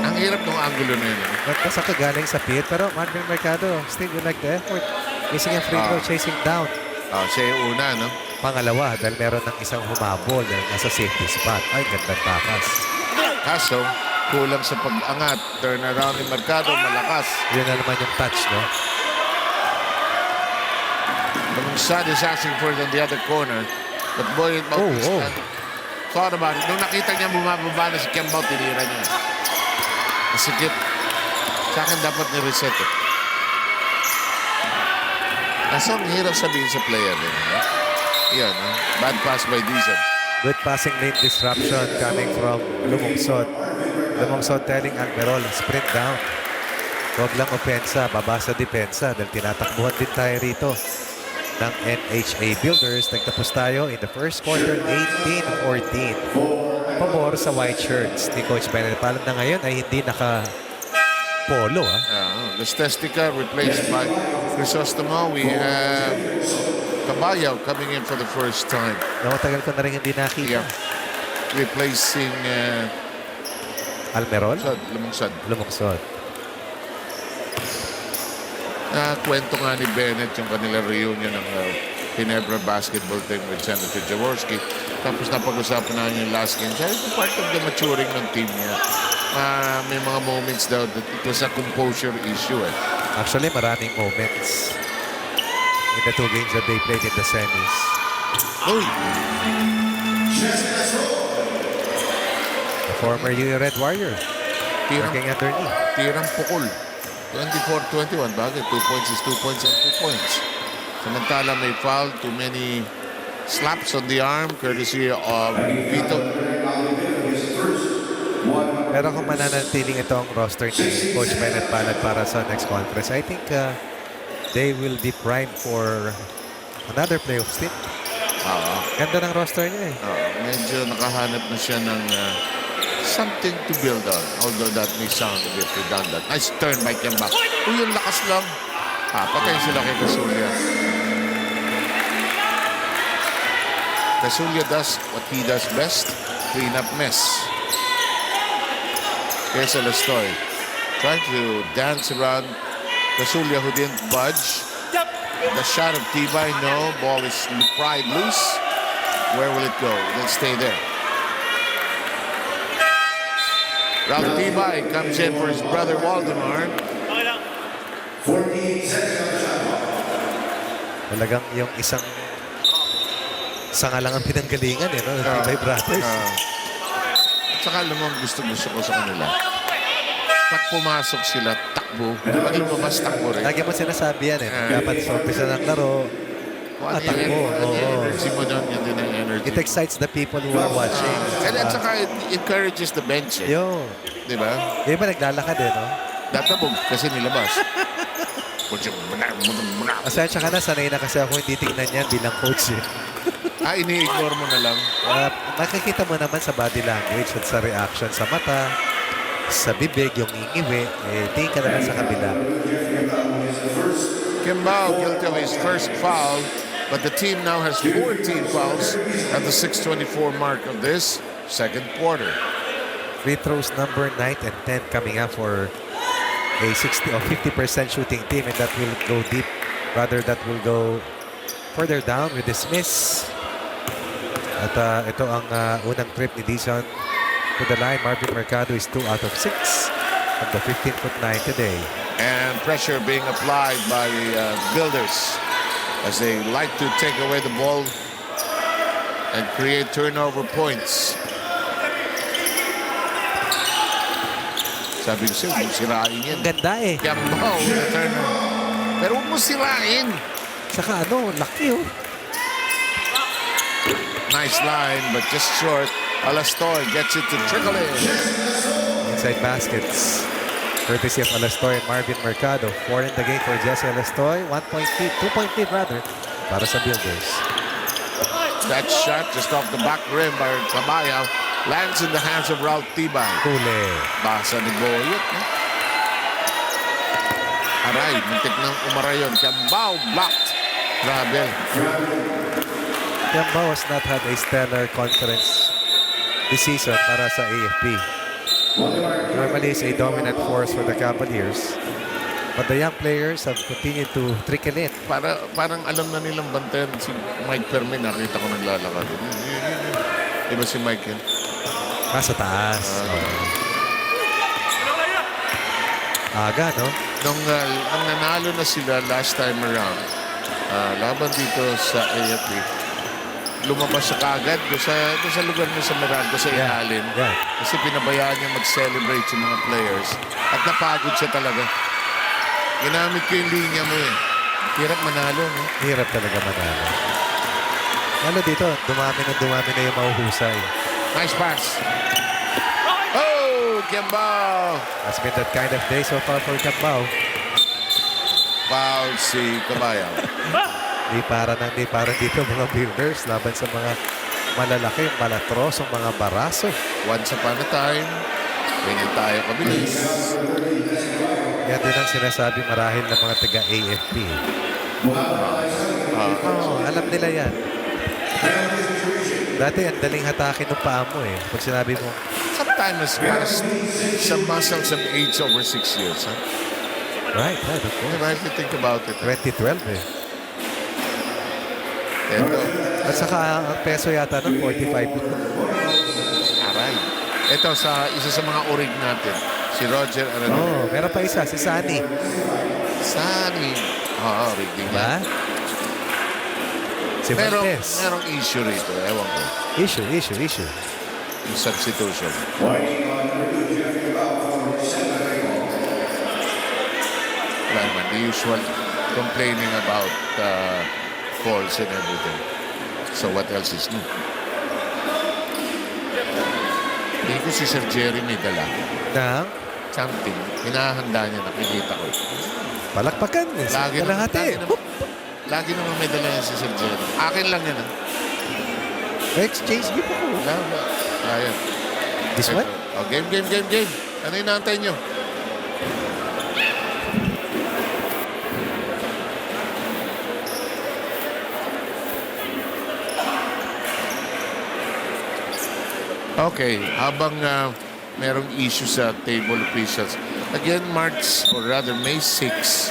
Ang hirap ng angulo na yun. Ganda sa kagaling sa pit. Pero Marvin Mercado, still you like the effort. Missing a free throw, chasing down. Siya yung una, no? Pangalawa, dahil meron ng isang humabol dahil nasa safety spot. Ay, gandang takas. Kaso, kulang sa pag-angat. Turnaround ni Mercado, malakas. Yun na naman yung touch, no? Lumungsad is asking for it on the other corner. But boy, Bautista thought about it. Nung nakita niya bumababa na si Kiambao, tinira niya. Masikip. Sa akin dapat ni-reset it. Kaso ang hirap sabihin sa player din. Yan, bad pass by Dizon. Good passing lane disruption coming from Lumungsod. Lumungsod telling Almerol, sprint down. Huwag lang opensa, baba sa depensa dahil tinatakbuhan din tayo rito ng NHA Builders. Nagtapos tayo in the first quarter, 18-14. Pabor sa white shirts ni Coach Bennett. Palang na ngayon ay hindi naka-polo. Lestestica replaced by Crisostomo. We have Caballo coming in for the first time. Matagal ko na rin hindi nakita. Yeah. Replacing Almerol? Lumungsad. Lumungsod. Kwento nga ni Bennett yung kanilang reunion ng Ginebra basketball team with Senator Jaworski. Tapos napag-usapan na yung last game. Siya, ito part of the maturing ng team niya. May mga moments daw that it was a composure issue. Actually, maraming moments in the 2 games that they played in the semis. Uy! The former Red Warrior working underneath. Tirang pukol. 24-21. Bagay, 2 points is 2 points and 2 points. Samantala may foul, too many slaps on the arm courtesy of Vito. Pero kung mananatiling ito ang roster ni Coach Bennett Palad para sa next conference, I think they will be primed for another playoff stint. Ganda ng roster niya eh. Medyo nakahanap na siya ng something to build on. Although that may sound a bit redundant. Nice turn by Kemba. Uy, yung lakas lang. Patay sila kay Casulia. Casulia does what he does best. Clean up mess. Here's Alastoy. Trying to dance around Casulia who didn't budge. The shot of Tibay, no. Ball is pried loose. Where will it go? It'll stay there. Ralph Tibay comes in for his brother Waldemar. Talagang yung isang nga lang ang pinanggalingan eh, no? Tibay Brothers. At saka alam mo, gusto ko sa kanila. Pag pumasok sila, takbo. Pag lumabas, takbo rin. Lagi mo sinasabi yan eh. Dapat sa umpisa ng laro, takbo. Energy mo doon, yun din ang energy. It excites the people who are watching. And at saka, it encourages the bench. Yo. Di ba? Yung iba naglalakad eh, no? Databog kasi nilabas. Asensya ka na, sanay na kasi ako hindi tignan yan bilang coach eh. Ini-ignore mo na lang. Nakikita mo naman sa body language at sa reaction sa mata, sa bibig, yung ingiwi, tingin ka naman sa kabila. Kimbao guilty of his first foul, but the team now has 14 fouls at the 6:24 mark of this second quarter. Free throws number 9 and 10 coming up for a 60 or 50% shooting team, and that will go deep. Rather, that will go further down with this miss. At ito ang unang trip ni Dizon to the line. Marvin Mercado is 2 out of 6 from the 15-foot line today. And pressure being applied by Builders as they like to take away the ball and create turnover points. Sabi ko sa'yo, sirain yan. Ang ganda eh. Kiambao with the turner. Pero huwag mo sirain. Saka laki oh. Nice line, but just short. Alastoy gets it to trickle in. Inside baskets. Courtesy of Alastoy and Marvin Mercado. 4 in the game for Jesse Alastoy. 2-point lead rather para sa Builders. That shot just off the back rim by Caballo lands in the hands of Ralph Tibay. Huli. Basa ni Boyet. Aray, muntik ng umarayon. Kiambao blocked. Grabe. Kiambao has not had a stellar conference this season para sa AFP. Normally, is a dominant force for the Cavaliers. But the young players have continued to trickle in. Parang alam na nilang bantayan si Mike Fermin. Nakita ko naglalakad. Iba si Mike yun. Sa taas. Aga, no? Nung nanalo na sila last time around, laban dito sa AFP, lumabas siya kaagad doon sa lugar niya sa Meralco, sa ilalim. Yeah. Kasi pinabayaan niya mag-celebrate yung mga players. At napagod siya talaga. Ginamit ko yung linya mo eh. Hirap manalo, no? Hirap talaga manalo. Lalo dito, dumami na yung mahuhusay. Nice pass. Oh, Kiambao. Has been that kind of day so far for Kiambao. Foul si Caballo. Di para dito mga Builders laban sa mga malalaki, malatrosong mga baraso. Once upon a time, ganyan tayo kabilis. Yan din ang sinasabi marahil ng mga taga-AFP. Alam nila yan. Dati ang daling hatakin ng paa mo eh. Pag sinabi mo, Some time has passed. Some muscles have aged over 6 years. Huh? Right, of course. Diba, if you think about it. 2012 eh. Ito, At saka ang peso yata nun, 45. aray. Ito, sa isa sa mga orig natin, si Roger Arano. Oh, meron pa isa, si Sunny. Sani. Oo, orig din Diba? yan. Si Pero Valdez. merong issue rito. Ewan ko. Issue. Yung substitution. Wala naman. The usual complaining about calls and everything. So what else is new? Hindi ko si Sir Jerry may dala. Na Something. Hinahanda niya. Nakikita ko. palakpakan. Lagi Kalahati. lagi naman may dala yan si Sir Jerry. Akin lang yan. Exchange gift ako. Wala. Ayan. This one? Oh, game. Ano yung naantay nyo? Okay, habang merong issue sa table officials. Again, March, or rather May 6,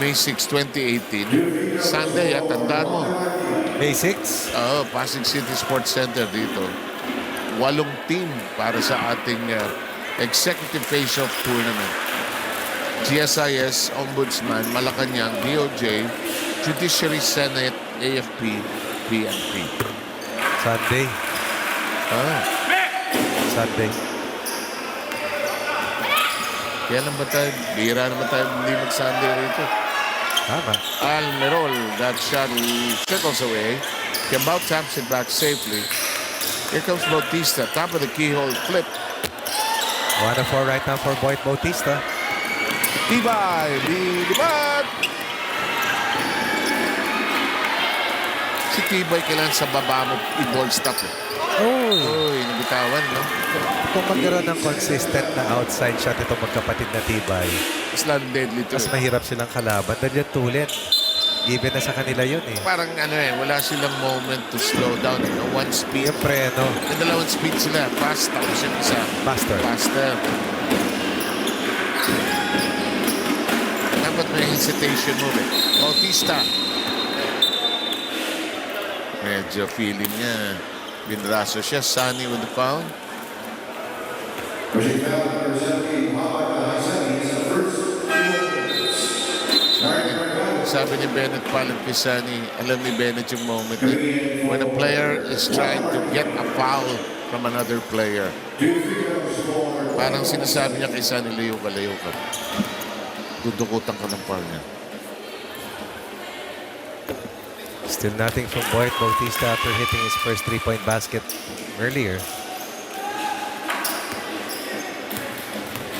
2018. Sunday, tandaan mo. May 6. Pasig City Sports Center dito. 8 team para sa ating Executive Face-Off Tournament. GSIS, Ombudsman, Malacanang, DOJ, Judiciary Senate, AFP, PNP. Sunday. Kaya lang ba tayo? Bihira naman tayo hindi mag-Sunday rito. Tama. Almerol, that shot trickles away. Kimbao taps it back safely. Here comes Bautista, top of the keyhole flip. 1-4 right now for Boyd Bautista. Tibay, Libat! Si Tibay kailangan sa baba mo i-ball stop. Oh, Uy, nabitawan, no? kung magkaroon ng consistent na outside shot itong magkapatid na Tibay, Mas lalong deadly to. mas mahirap silang kalaban. Dahil yung tulad, given na sa kanila yun eh. Parang wala silang moment to slow down. One speed. Siyempre, May dalawang speed sila. Fast, tapos yung isa. faster. Faster. Dapat may hesitation mo eh. Bautista. Medyo feeling niya. Binraso siya. Sunny with the foul. Sabi ni Bennett Palampisani, alam ni Bennett yung moment eh. When a player is trying to get a foul from another player. Parang sinasabi niya kay Sunny, layo ka. Dudukutan ka ng foul niya. Still nothing from Boyd Bautista after hitting his first 3-point basket earlier.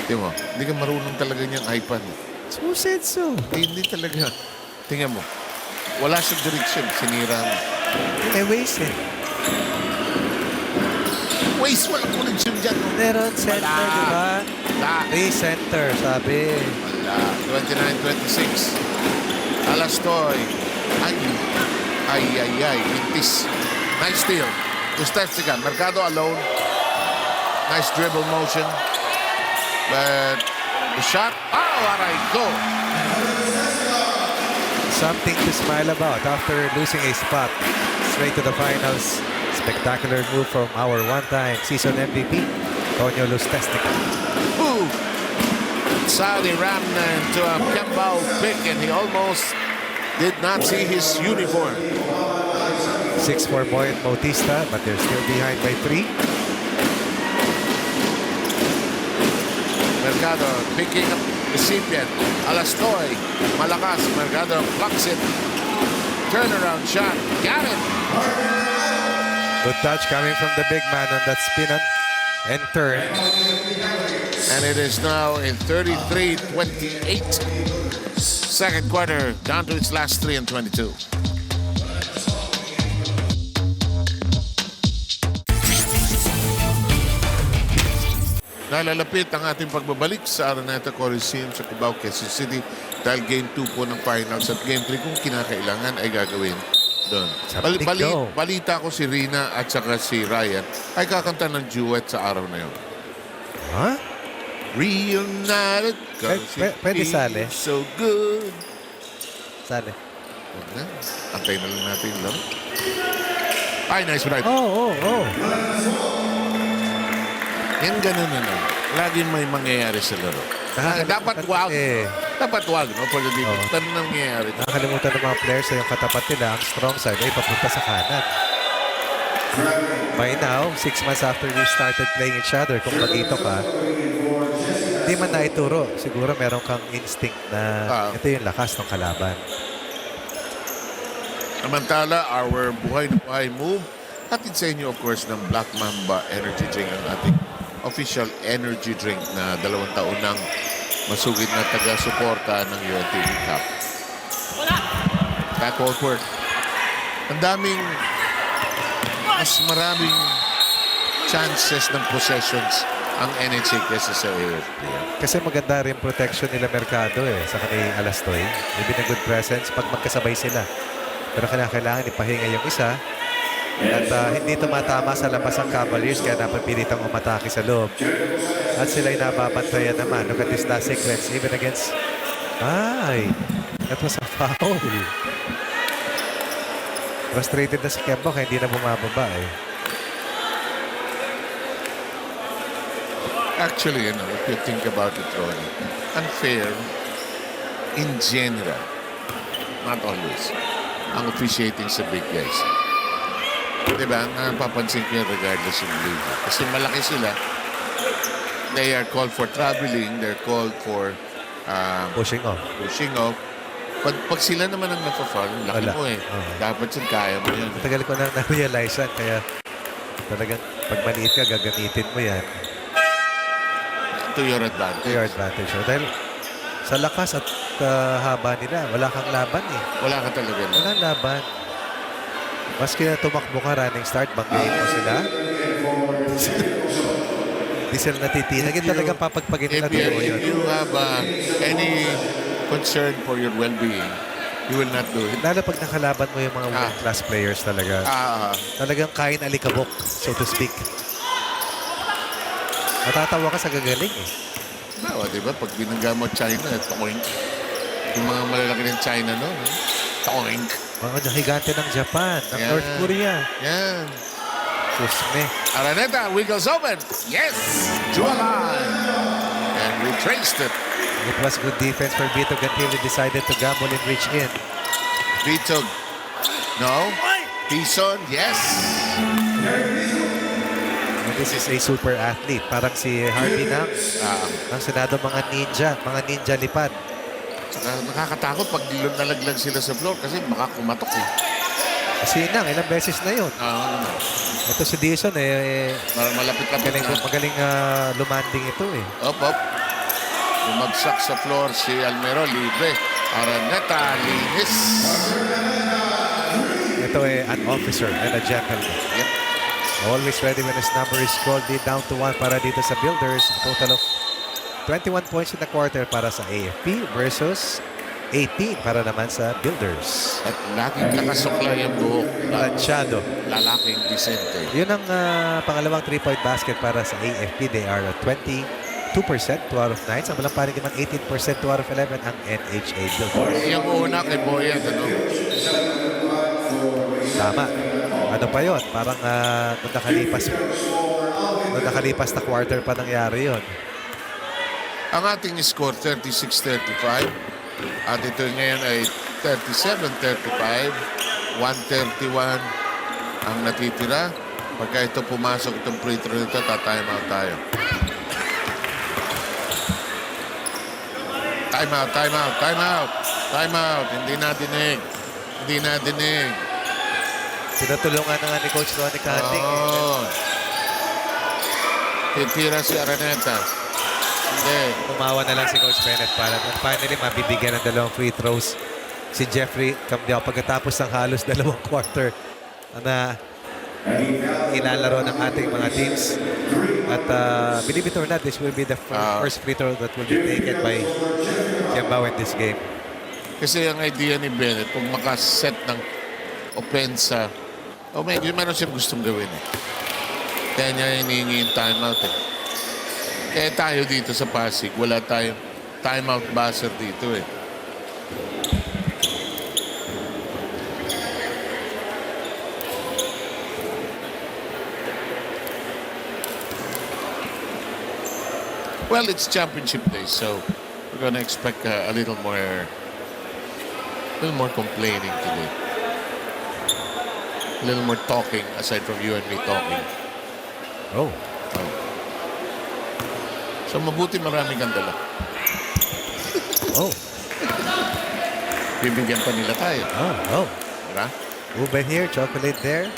Tingnan mo, hindi ka marunong talaga niyang iPad. Who said so? Hindi talaga. Tingnan mo, wala siyang direction. Sinira mo. Waste eh. Waste, walang connection dyan. Meron center, di ba? Wala. 3 center, sabi. Wala. 29-26. Alastoy. Ay. Intis. Nice steal. Ustestica. Mercado alone. Nice dribble motion. But the shot. Aray go. Something to smile about after losing a spot. Straight to the finals. Spectacular move from our one-time season MVP, Tonyo Lustestica. Ooh. Saudi ran into a Kembao pick and he almost did not see his uniform. 6-4 Boyd Bautista, but they're still behind by 3. Mercado picking up recipient. Alastoy. Malakas. Mercado blocks it. Turnaround shot. Got it. Good touch coming from the big man on that spin and turn. And it is now in 33-28. Second quarter down to its last 3 and 22. Nalalapit ang ating pagbabalik sa Araneta Coliseum sa Cubao, Quezon City dahil Game 2 po ng finals at Game 3 kung kinakailangan ay gagawin doon. Balita ko si Rina at saka si Ryan ay kakanta ng duet sa araw na yun. Huh? Reunited. Pwede sali. So good. Sali. Huwag na. Antayin na lang natin yung laro. Ay, nice right. Oh. Yan ganun na lang. Laging may mangyayari sa laro. Dapat wag. Dapat wag, no? For the defense. Oo. Ano nangyayari? Nakakalimutan ng mga players na yung katapat nila, ang strong side ay papunta sa kanan. By now, 6 months after we started playing each other, kung magito ka, hindi man naituro. Siguro meron kang instinct na ito yung lakas ng kalaban. Samantala, our buhay na buhay move, hatid sa inyo, of course, ng Black Mamba Energy Drink, ang ating official energy drink na 2 taon nang masugid na taga-suporta ng UNTV Cup. Back Wolford. Ang daming, mas maraming chances ng possessions ang NHA kesa sa AFP. Kasi maganda rin protection nila Mercado sa kanilang Alastoy. Maybe na good presence pag magkasabay sila. Pero kailangan ipahinga yung isa. At hindi tumatama sa labas ang Cavaliers kaya napapilitang umatake sa loob. At sila'y nababantayan naman. Look at this last sequence. Even against... that was a foul. Frustrated na si Kemba kaya hindi na bumababa Actually, if you think about it, Ronnie, unfair in general, not always, ang officiating sa big guys. Diba? Napapansin ko yun regardless of league. Kasi malaki sila. They are called for traveling. They're called for pushing off. Pag sila naman ang napafoul, laki mo Dapat yun, kaya mo yan. Matagal ko na na-realize yan. Kaya talagang pag maliit ka, gagamitin mo yan. To your advantage. To your advantage. Dahil sa lakas at haba nila, wala kang laban Wala ka talaga. Walang laban. Maski na tumakbo ka running start, banggain mo sila. Di sila natitinag. Yan talagang papagpagin nila tuloy yun. If you have any concern for your well-being, you will not do it. Lalo pag nakalaban mo yung mga world-class players talaga. Talagang kain alikabok, so to speak. Matatawa ka sa gagaling Diba? Pag binangga mo China, toink. Yung mga malalaki ng China, no? Toink. Mga higante ng Japan, ng North Korea. Yan. Susme. Araneta wiggles open. Yes! Jualan! And we traced it. It was good defense for Bitog until he decided to gamble and reach in. Bitog. No. Tison. Yes. And this is a super athlete. Parang si Harvey ng Senado, mga ninja lipad. Saka nakakatakot pag nalaglag sila sa floor kasi baka kumatok Kasi ilang beses na yun. Ito si Dison malapit-lapit na. Magaling lumanding ito Op. Bumagsak sa floor si Almero, libre. Araneta, linis. Ito an officer and a gentleman. Yep. Always ready when his number is called. Down to 1 para dito sa Builders. A total of 21 points in the quarter para sa AFP versus 18 para naman sa Builders. At laging nakasukla yung buhok. Planchado. Lalaking Vicente. Yun ang pangalawang 3-point basket para sa AFP. They are at 22%, 2 out of 9. Sa malang panig naman 18%, 2 out of 11 ang NHA Builders. Yung una kay Boyan, Tama. Ano pa yun? Parang nung nakalipas na quarter pa nangyari yun. Ang ating score 36-35 at ito ngayon ay 37-35, 131 ang natitira. Pagka ito pumasok itong free throw nito, time out tayo. Time out. Hindi nadinig. Tinutulungan na nga ni Coach Ronnie Canting. Titira si Araneta. Hindi. Tumawa na lang si Coach Bennett para finally mabibigyan ng 2 free throws si Jeffrey Cambiao pagkatapos ng halos 2 quarter na ilalaro ng ating mga teams. At believe it or not, this will be the first free throw that will be taken by Cambiao in this game. Kasi ang idea ni Bennett, kung makaset ng opensa, medyo meron siya gustong gawin Kaya niya hinihingi yung timeout Tayo dito sa Pasig, wala tayong timeout buzzer dito eh. Well, it's championship day, so we're gonna expect a little more complaining today. A little more talking aside from you and me talking. Oh. So mabuti marami kang dala. Oh. Bibigyan pa nila tayo. Oh. Diba? Ube here, chocolate there.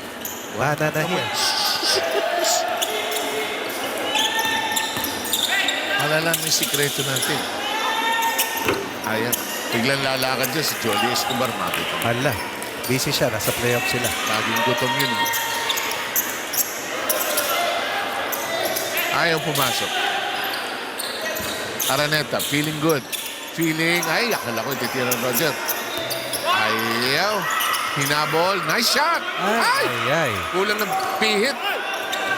Banana here. Malala may sikreto natin. Ayan. Biglang lalakad dyan si Jolly Escobar. Makita mo. Hala. Busy siya. Nasa playoff sila. Laging gutom yun. Ayaw pumasok. Araneta, feeling good. Ay, akala ko titira Roger. Ayaw. Hinabol. Nice shot. Ay. Kulang ng pihit.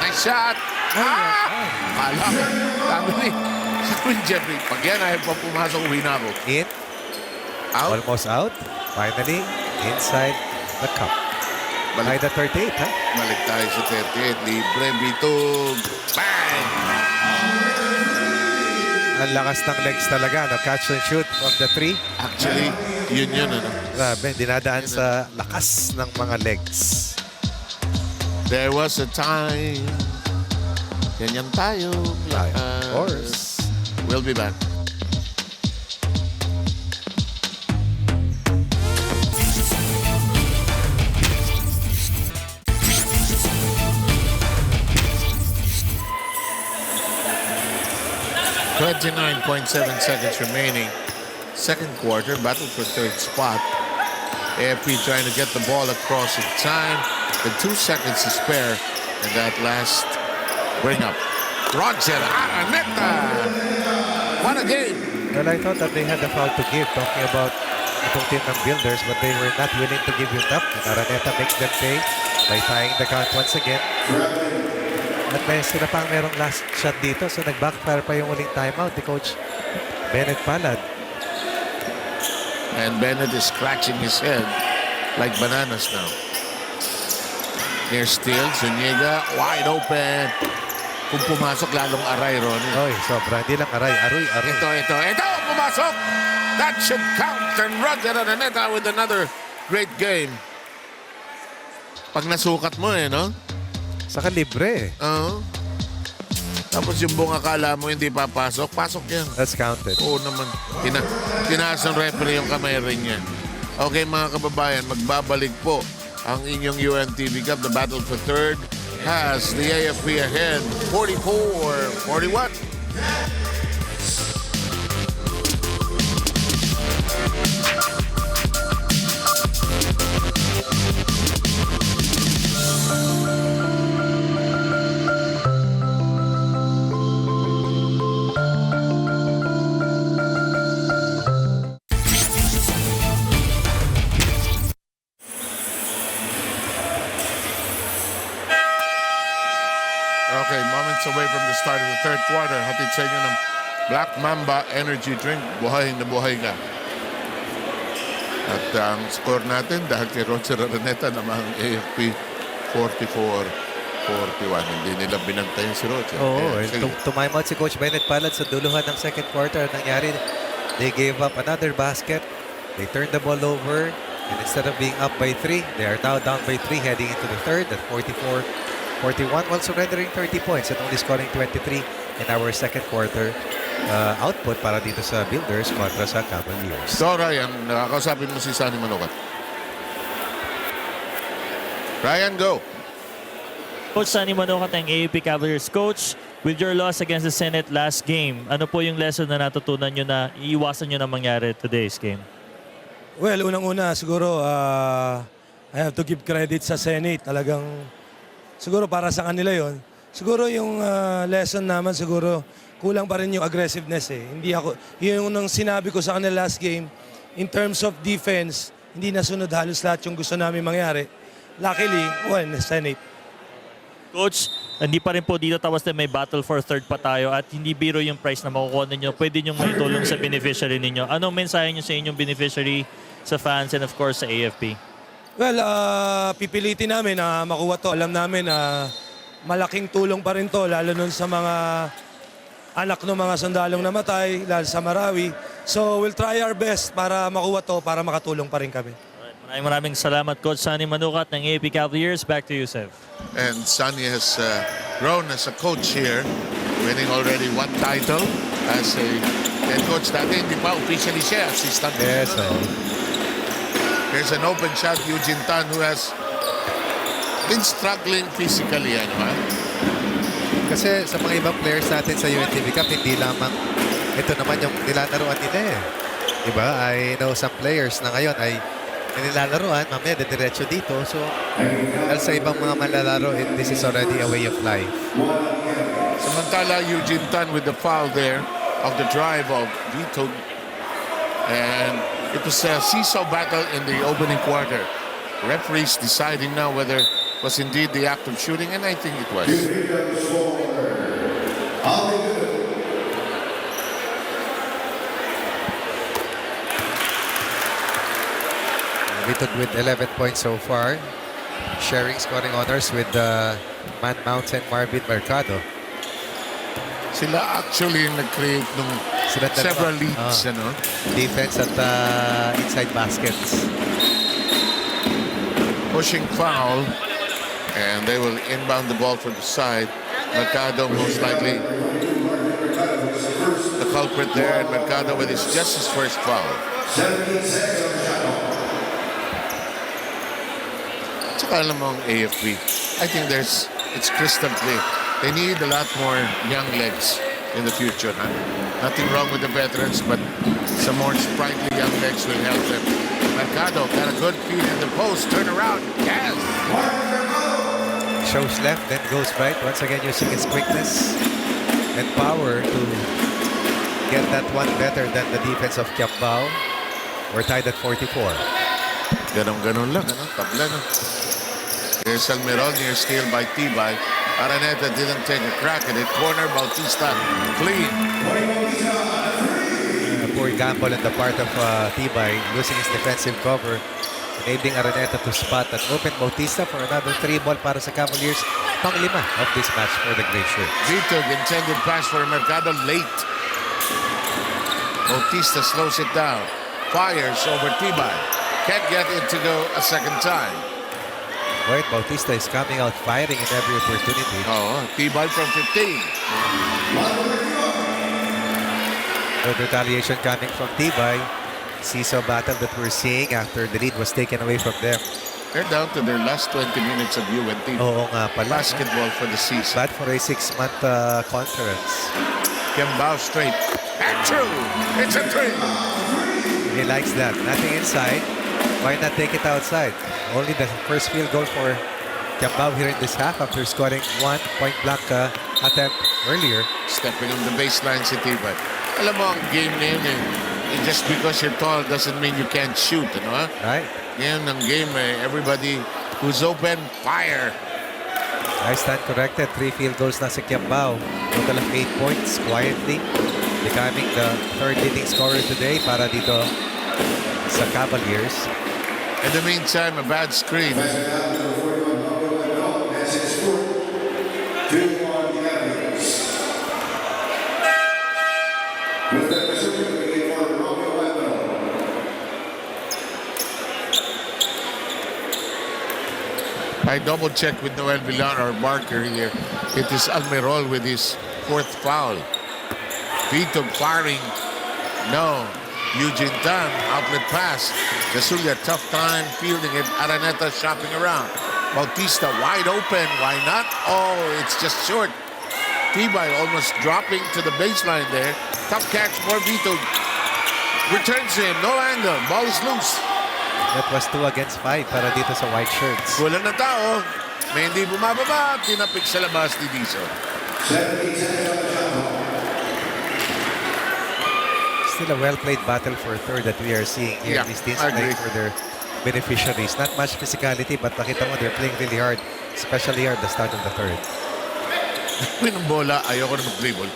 Nice shot. Akala ko. Sabi ni Jeffrey, pag yan ayaw pa pumasok, uwi na ako. In. Out. Almost out. Finally, inside the cup. By the 38, ha? Balik tayo sa 38. Libre, bitog. Bang! Ang lakas ng legs talaga. No? Catch and shoot from the 3. Actually, yun. Ano? Grabe, dinadaan sa lakas ng mga legs. There was a time. Ganyan tayo. Of course. We'll be back. .7 seconds remaining. Second quarter, battle for third spot. AFP trying to get the ball across in time. With 2 seconds to spare. And that last bring up. Roger Araneta. What a game. Well, I thought that they had a foul to give, talking about itong team ng Builders, but they were not willing to give it up. And Araneta makes them pay by tying the count once again. At may sila pang merong last shot dito, so nag-backfire pa yung uling timeout ni Coach Bennett Palad. And Bennett is scratching his head like bananas now. Near steal, Zuniga, wide open. Kung pumasok, lalong aray, Ronnie. Oy, sobra. Hindi lang aray. Aroy. Ito, pumasok! That should count. And Roger Araneta with another great game. Pag nasukat mo no? Saka libre. Oo. Tapos yung buong akala mo hindi papasok, pasok yan. That's counted. Oo naman. Tinaas ng referee yung kamay rin yan. Okay mga kababayan, magbabalik po ang inyong UNTV Cup. The battle for third has the AFP ahead, 44-41. Okay, moments away from the start of the third quarter. Hatid sa inyo ng Black Mamba Energy Drink. Buhay na buhay ka. At ang score natin dahil kay Roger Araneta namang AFP 44-41. Hindi nila binantayan si Roger. Oo, tumime out si Coach Bennett Palad sa duluhan ng second quarter. Nangyari, they gave up another basket. They turned the ball over. And instead of being up by 3, they are now down by 3 heading into the third at 44-41, while surrendering 30 points and only scoring 23 in our second quarter output para dito sa Builders kontra sa Cavaliers. So Ryan, nakakausapin mo si Sunny Manukat. Ryan, go. Coach Sunny Manokat, ang AFP Cavaliers coach. With your loss against the Senate last game, ano po yung lesson na natutunan nyo na iiwasan nyo na mangyari today's game? Well, unang-una siguro I have to give credit sa Senate. Talagang siguro para sa kanila yon. Siguro yung lesson naman siguro kulang pa rin yung aggressiveness eh. Hindi ako, yung nang sinabi ko sa kanila last game, in terms of defense, hindi nasunod halos lahat yung gusto namin mangyari. Luckily, Senate. Coach, hindi pa rin po dito tapos na may battle for third pa tayo at hindi biro yung prize na makukuha ninyo. Pwede nyo maitulong sa beneficiary ninyo. Anong mensahe nyo sa inyong beneficiary, sa fans, and of course sa AFP? Well, pipilitin namin na makuha to. Alam namin na malaking tulong pa rin to, lalo nun sa mga anak ng mga sundalong namatay, lalo sa Marawi. So we'll try our best para makuha to, para makatulong pa rin kami. Maraming salamat, Coach Sunny Manukat ng AFP Cavaliers. Back to you, Sev. And Sunny has grown as a coach here, winning already 1 title as a head coach. Dati hindi pa officially siya assistant. Yes, There's an open shot, Eugene Tan, who has been struggling physically. Ano, ha? Kasi sa mga ibang players natin sa UNTV Cup, hindi lamang ito naman yung nilalaroan nila eh. Diba? I know some players na ngayon ay nilalaroan, mamaya diretso dito. So, dahil sa ibang mga malalaro, this is already a way of life. Samantala, Eugene Tan with the foul there of the drive of Vito. And it was a seesaw battle in the opening quarter. Referees deciding now whether it was indeed the act of shooting, and I think it was. Vito with 11 points so far. Sharing scoring honors with Man Mountain Marvin Mercado. Sila actually nag-create ng Sila dalawa. several leads. Ano? Defense at inside baskets. Pushing foul, and they will inbound the ball from the side. Mercado most likely the culprit there, and Mercado with just his first foul. Tsaka alam mo ang AFP, I think it's crystal clear. They need a lot more young legs in the future. Huh? Nothing wrong with the veterans, but some more sprightly young legs will help them. Mercado got a good feed in the post. Turn around. Yes. Shows left, then goes right. Once again using his quickness and power to get that one better than the defense of Kiambao. We're tied at 44. Ganon-ganon lang. Ano? Tabla, no? Here's Almiron near steal by Tibay. Araneta didn't take a crack at it. Corner, Bautista clean. Poor gamble on the part of Tibay, losing his defensive cover, enabling Araneta to spot and open Bautista for another 3 ball para sa Cavaliers. Pang-5 of this match for the Gray Shirts. Vitog intended pass for Mercado late. Bautista slows it down. Fires over Tibay. Can't get it to go a second time. Wait, Bautista is coming out firing in every opportunity. Oh, Tibay from 15. Good retaliation coming from Tibay. Seesaw battle that we're seeing after the lead was taken away from them. They're down to their last 20 minutes of UNTV. Oo nga pala. Basketball for the season. Bad for a 6-month conference. Kiambao straight. And true. It's a 3. He likes that. Nothing inside. Why not take it outside? Only the first field goal for Kiambao here in this half after scoring 1 point-blank attempt earlier. Stepping on the baseline si Tibay. Alam mo, ang game na yun eh. Just because you're tall doesn't mean you can't shoot. Ano, ha? Right. Ngayon ang game eh. Everybody who's open, fire. I stand corrected. 3 field goals na si Kiambao. Total of 8 points quietly. Becoming the 3rd leading scorer today para dito sa Cavaliers. In the meantime, a bad screen. I double-checked with Noel Villar, our marker here. It is Almirol with his 4th foul. Vito firing. No. Eugene Tan, outlet pass. Casulia, tough time fielding it. Araneta shopping around. Bautista wide open. Why not? Oh, it's just short. Tibay almost dropping to the baseline there. Tough catch for Vito. Returns him. No angle. Ball is loose. That was 2 against 5 para dito sa white shirts. Kulang na tao. May hindi bumababa. Tinapik sa labas ni Diso. Still a well-played battle for third that we are seeing here. Yeah, These teams I playing agree. for their beneficiaries. Not much physicality, but nakita mo they're playing really hard especially here at the start of the third. Win ang bola, ayoko na mag-dribble.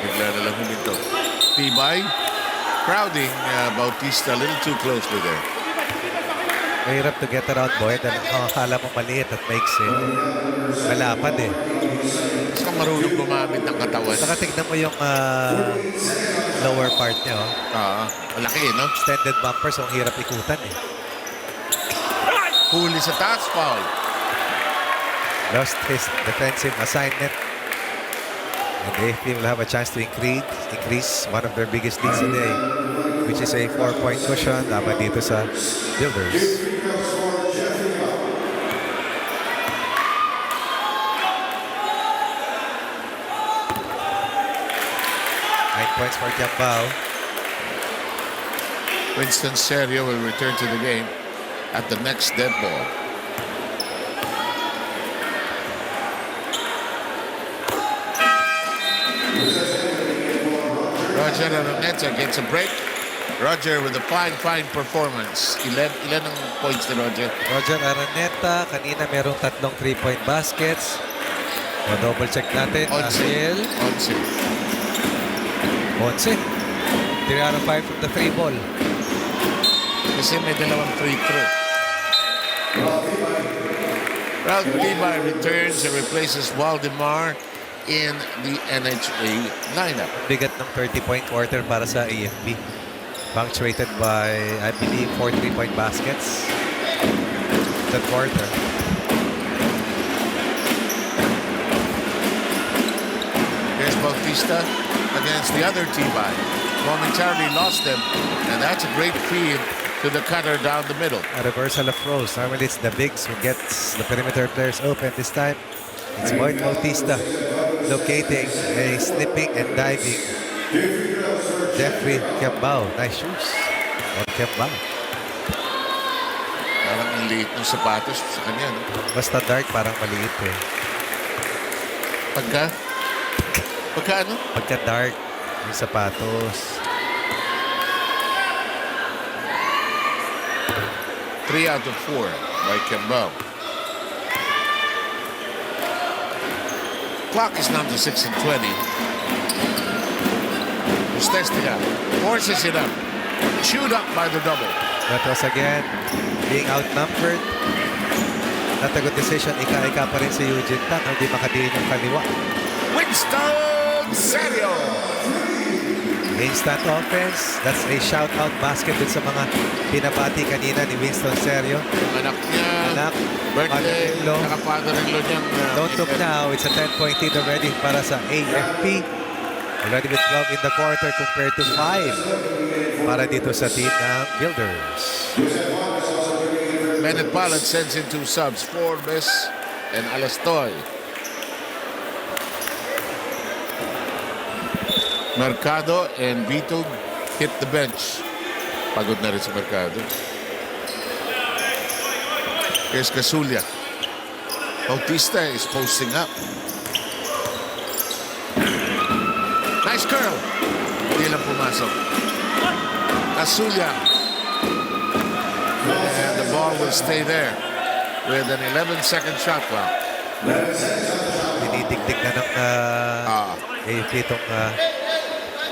Bigla na lang huminto. Tibay, crowding Bautista a little too closely there. Mahirap to get around Boyd. Akala mo maliit at maiksi. Malapad eh. Saka marunong gumamit ng katawan. Saka tignan mo yung lower part niya. Oh. Malaki, no? Extended bumper, so ang hirap ikutan eh. Huli sa taas, foul. Lost his defensive assignment. And the AFP will have a chance to increase one of their biggest leads today, which is a 4-point cushion laban dito sa Builders. Points for Kiambao. Winston Serio will return to the game at the next dead ball. Roger Araneta gets a break. Roger with a fine performance. Ilan ang points ni Roger? Roger Araneta, kanina merong 3 3-point baskets. Double check natin. 11. 11. 3 out of 5 from the 3 ball. Kasi may dalawang free throw. Ralph Tibay returns and replaces Waldemar in the NHA lineup. Bigat ng 30-point quarter para sa AFP. Punctuated by, I believe, 4 3-point baskets. That quarter. Here's Bautista against the other Tibay. Momentarily lost them, and that's a great feed to the cutter down the middle. A reversal of roles. Normally it's the bigs who gets the perimeter players open. This time, it's Boyd Bautista locating a slipping and diving Jeffrey Kiambao. Nice shoes on Kiambao. Parang ang liit ng sapatos sa kanya, no? Basta dark, parang maliit eh. Pagka ano? Pagka dark, yung sapatos. 3 out of 4 by Kiambao. Clock is down to 6 and 20. Ustestia forces it up. Chewed up by the double. That was again being outnumbered. Not a good decision. Ika-ika pa rin si Eugene Tan. Hindi makadiin yung kaliwa. Winston Serio. Instant offense. That's a shout-out basket dun sa mga pinabati kanina ni Winston Serio. Anak niya. Anak. Birthday. Mother-in-law. Naka-father-in-law niyang Don't look now. It's a 10-point lead already para sa AFP. Already with 12 in the quarter compared to 5 para dito sa team ng Builders. Bennett Ballard sends in 2 subs. Forbes and Alastoy. Mercado and Vito hit the bench. Pagod na rin si Mercado. Here's Casulia. Bautista is posting up. Nice curl. Hindi lang pumasok. Casulia. And the ball will stay there with an 11-second shot clock. Dinidigdig na ng AFP itong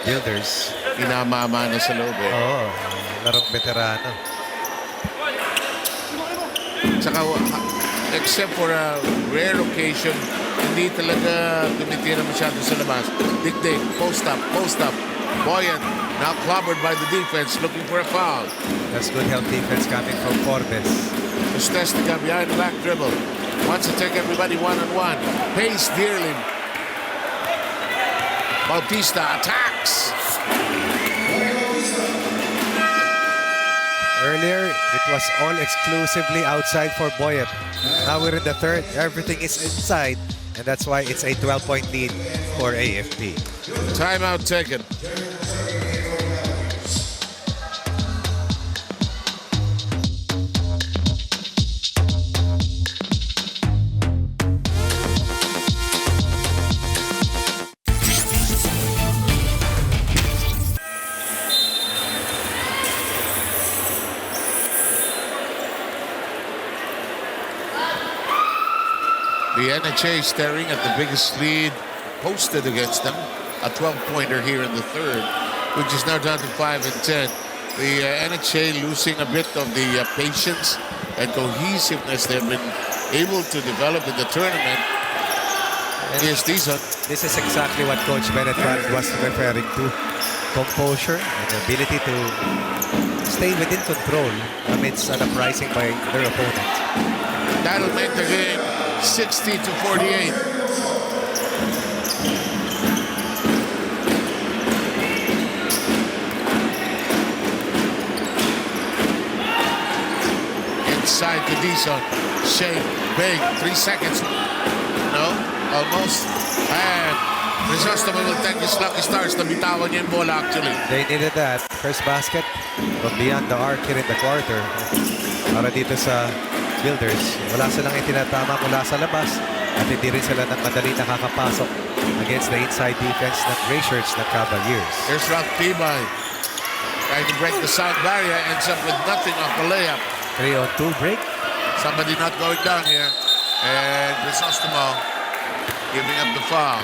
Builders. Inamama na sa loob eh. Oo, larong veterano. Saka, except for a rare occasion, hindi talaga tumitira masyado sa labas. Dikdik, post up. Boyan, now clobbered by the defense, looking for a foul. That's good help defense coming from Forbes. Ustestica behind the back dribble. Wants to take everybody one-on-one. Pays dearly. Bautista attacks. Earlier, it was all exclusively outside for Boyet. Now we're in the third. Everything is inside. And that's why it's a 12-point lead for AFP. Timeout taken. The NHA staring at the biggest lead posted against them, a 12-pointer here in the third, which is now down to 5 and 10. The NHA losing a bit of the patience and cohesiveness they've been able to develop in the tournament. Here's Dizon. This is exactly what Coach Bennett was referring to. Composure and the ability to stay within control amidst an uprising by their opponent. That'll make the game 60 to 48. Inside to Dizon. Shea, big, 3 seconds. No, almost. And Crisostomo will take his lucky stars na bitawan niya yung bola actually. They needed that. First basket from beyond the arc here in the quarter. Para dito sa Builders. Wala silang itinatama mula sa labas at hindi rin sila ng madali nakakapasok against the inside defense ng gray shirts ng Cavaliers. Here's Ralph Tibay. Trying to break the sound barrier. Ends up with nothing off the layup. 3-on-2 break. Somebody not going down here. And Crisostomo giving up the foul.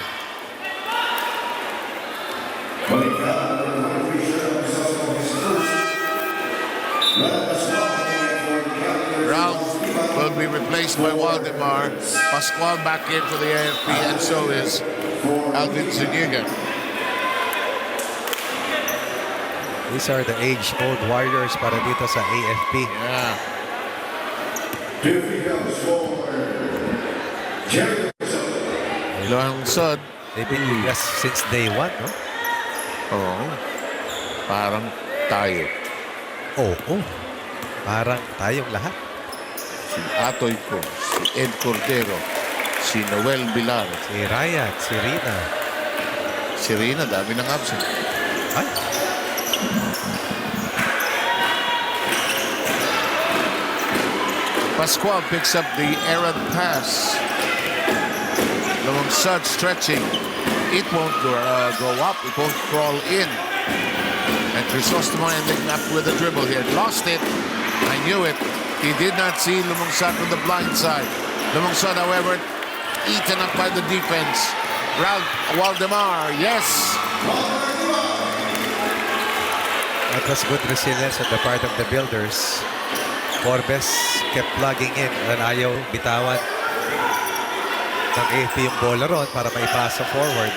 Ralph will be replaced by Waldemar. Pascual back in for the AFP, and so is Alvin Zuniga. These are the age-old warriors para dito sa AFP. Yeah. Ilang sod. They've been with us since day one, no? Oo. Parang tayo. Oo. Parang tayong lahat. Si Atoy ko, si Ed Cordero, si Noel Bilar, Si Ryan, si Rina. si Rina, dami ng absent. Ay, Pascual picks up the errant pass. Alongside stretching. It won't go up. It won't crawl in. And Crisostomo ending up with a dribble here. Lost it. I knew it. He did not see Lumungsat on the blind side. Lumungsat, however, eaten up by the defense. Ralph Waldemar, yes. that was good resilience on the part of the Builders. Forbes kept plugging in and ayaw bitawan ng AFP yung bola ron para maipasa forward.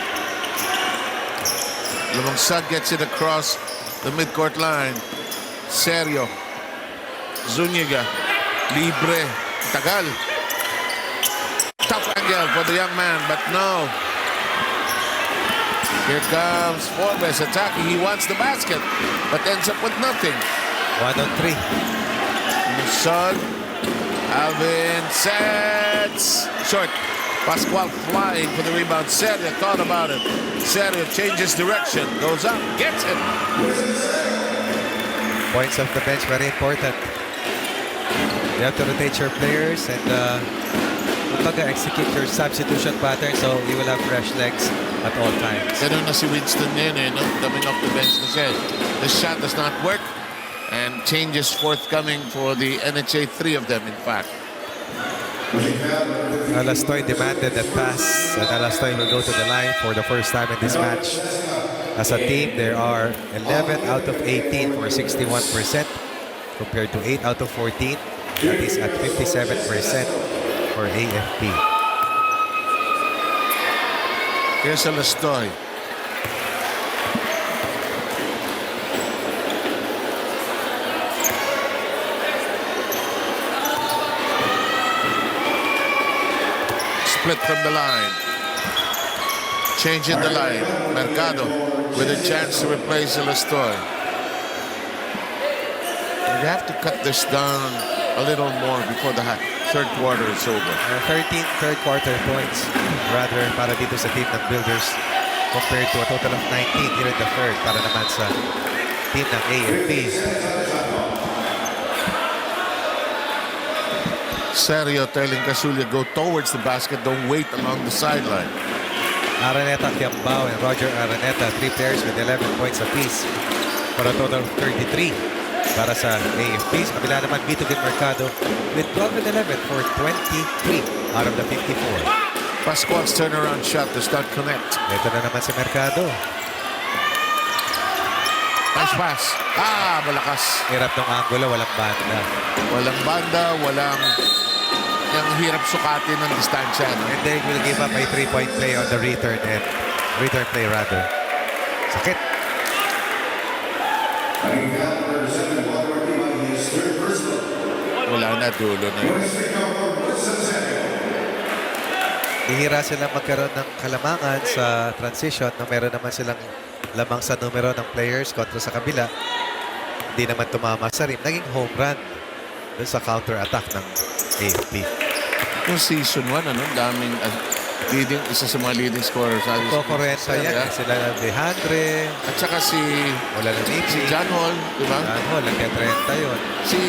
Lumungsat gets it across the midcourt line. Serio. Zuniga. Libre. Tagal. Tough angle for the young man, but no. Here comes Forbes attacking. He wants the basket, but ends up with nothing. 1-on-3. Son. Alvin sets. Short. Pascual flying for the rebound. Serio thought about it. Serio changes direction. Goes up. Gets it. Points off the bench, very important. You have to rotate your players and execute your substitution pattern so you will have fresh legs at all times. Ganun na si Winston ngayon eh, no? Coming off the bench na siya. The shot does not work and changes forthcoming for the NHA, 3 of them in fact. Alastoy demanded that pass and Alastoy will go to the line for the first time in this match. As a team, there are 11 out of 18 for 61% compared to 8 out of 14. That is at 57% for AFP. Here's Alastoy. Split from the line. Changing the line. Mercado with a chance to replace Alastoy. We have to cut this down a little more before the third quarter is over. 13 third quarter points rather para dito sa team ng Builders compared to a total of 19 here in the third para naman sa team ng AFP. Serio telling Casulia, go towards the basket, don't wait along the sideline. Araneta, Kiambao, and Roger Araneta, 3 players with 11 points apiece for a total of 33 para sa AFP. Sa kabila naman, Vito Mercado with 12 and 11 for 23. out of the 54. Pascual's turnaround shot does not connect. Ito na naman si Mercado. Nice pass. Malakas. Hirap ng angulo, walang banda. Walang banda, walang... Yung hirap sukatin ng distansya. No? And they will give up a 3-point play on the return end. Return play rather. Sakit. Wala na, dulo na. Bihira silang magkaroon ng kalamangan sa transition na meron naman silang lamang sa numero ng players kontra sa kabila. Hindi naman tumama sa rim. Naging home run doon sa counter-attack ng AFP. Yung season 1, daming leading, isa sa mga leading scorers. Kokorenta yan. Sila Alejandre. At saka si John Hall, di ba? John Hall, nagka-30 yun. Si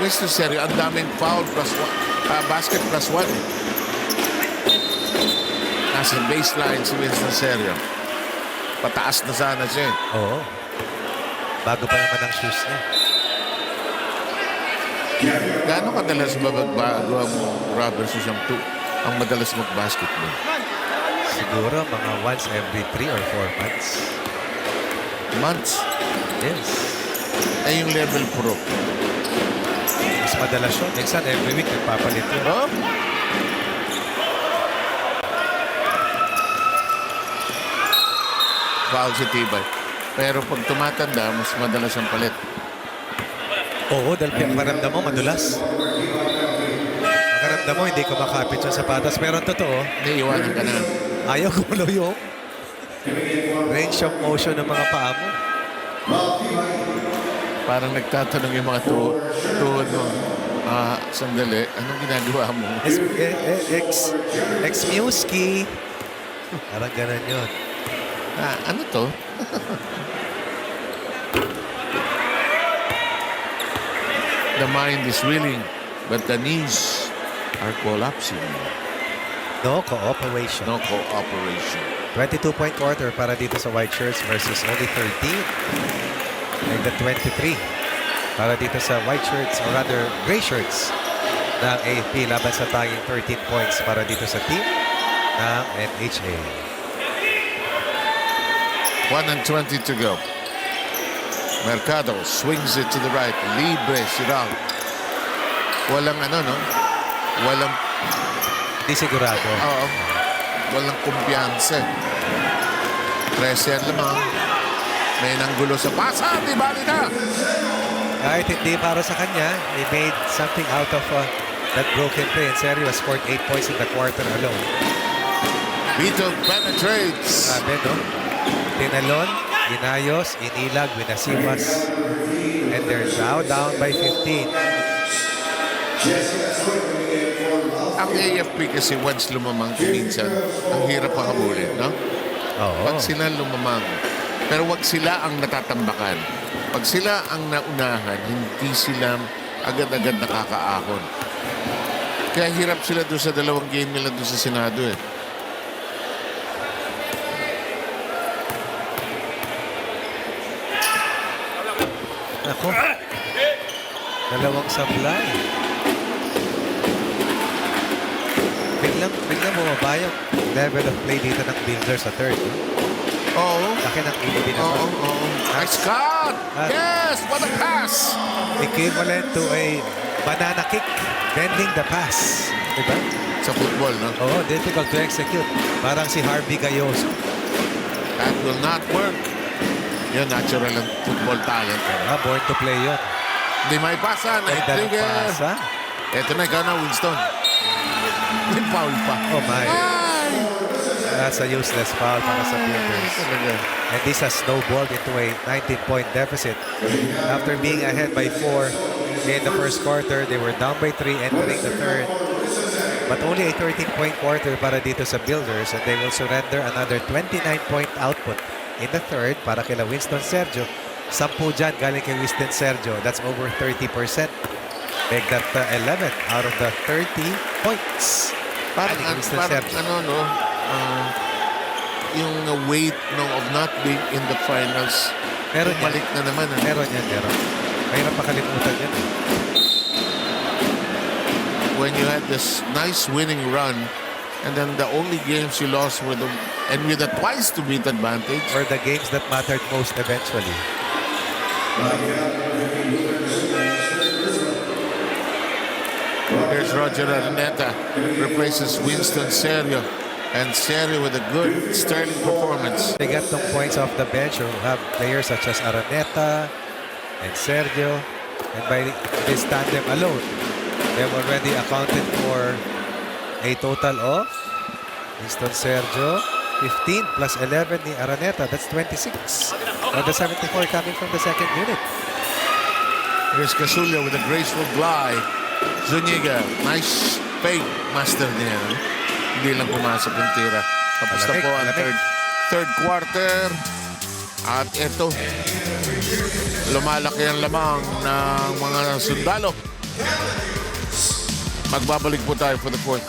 Winston Serio, ang daming foul plus basket plus 1. Nasa baseline si Winston Serio. Pataas na sana siya. Oo. Bago pa naman ang shoes niya. Gaano kadalas ba magbago ang Robert Susam 2 ang madalas mag-basketball? Siguro mga once every 3 or 4 months. Months? Yes. Yung level pro. Mas madalas yun. Minsan every week nagpapalit yun. Oh? Foul si Tibay. Pero pag tumatanda, mas madalas ang palit. Oo, dahil maramdam mo madulas. Makaramdam mo hindi ko makapit yung sapatos. Pero ang totoo, Naiiwanan ka na. ayaw gulo yung range of motion ng mga paa mo. Parang nagtatanong yung mga tuhod mo. Sandali, anong ginagawa mo? Ex-Muski. Parang ganun yun. Ano to? The mind is willing, but the knees are collapsing. No cooperation. No cooperation. 22-point quarter para dito sa white shirts versus only 13. And the 23 para dito sa white shirts or rather gray shirts ng AFP laban sa taging 13 points para dito sa team ng NHA. 1:20 to go. Mercado swings it to the right. Libre si Raul. Walang Walang, Di sigurado. walang kumpiyansa. 13 lamang. May nanggulo sa pasa. Di bali na. Kahit hindi para sa kanya, he made something out of that broken play. And Serio has scored 8 points in the quarter alone. Vito penetrates. Sabi, no? Tinalon, inayos, inilag, winasiwas. And they're now down by 15. Ang AFP kasi once lumamang minsan, ang hirap pahabulin, no? Oo. Pag sila lumamang. Pero wag sila ang natatambakan. Pag sila ang naunahan, hindi sila agad-agad nakakaahon. Kaya hirap sila doon sa dalawang game nila doon sa Senado eh. Ako. Dalawang sablay. Biglang bumaba yung level of play dito ng Builders sa third. No? Oo. Laki ng ibig Oo, naman. oo. Nice cut! Yes! What a pass! Equivalent to a banana kick. Bending the pass. Diba? Sa football, no? Oo, difficult to execute. Parang si Harvey Gayoso. That will not work. Yun, natural ang football talent. Born to play yun. Hindi may pasa. Ganda ng pasa. Ito na, ikaw na, Winston. May foul pa. Oh my. That's a useless foul para sa Builders. And this has snowballed into a 19-point deficit. After being ahead by 4 in the first quarter, they were down by 3 entering the third. But only a 13-point quarter para dito sa Builders, and they will surrender another 29-point output in the third para kila Winston Sergio. 10 dyan galing kay Winston Sergio. That's over 30%. Make that 11 out of the 30 points. Parang, Galing kay Winston Sergio. yung weight of not being in the finals, Meron yan. balik na naman. Meron yan, meron. Mahirap makalimutan yan. when you had this nice winning run, and then the only games you lost were and with a twice to beat advantage. Or the games that mattered most eventually. Here's Roger Araneta, replaces Winston Serio. And Serio with a good sterling performance. They got some points off the bench. You have players such as Araneta and Sergio. And by this tandem alone, they've already accounted for a total of Winston Sergio, 15 plus 11 ni Araneta. That's 26. And the 74 coming from the second unit. Here's Casulla with a graceful glide. Zuniga, nice fake master niya. Hindi lang pumasok yung tira. Tapos na po ang third quarter. At ito, lumalaki ang lamang ng mga sundalo. Magbabalik po tayo for the fourth.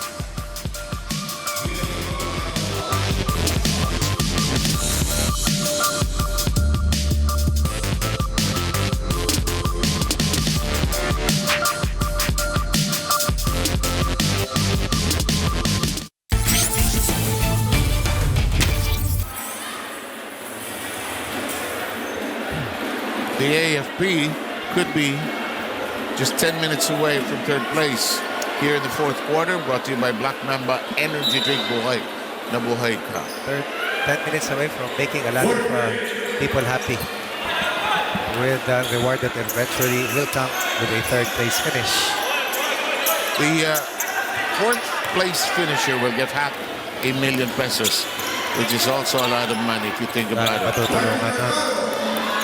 The AFP could be just 10 minutes away from third place here in the fourth quarter. Brought to you by Black Mamba Energy Drink. Buhay na buhay ka. 10 minutes away from making a lot of people happy with the reward that eventually will come with a third place finish. The fourth place finisher will get half a million pesos, which is also a lot of money if you think about it. Matutulungan nun.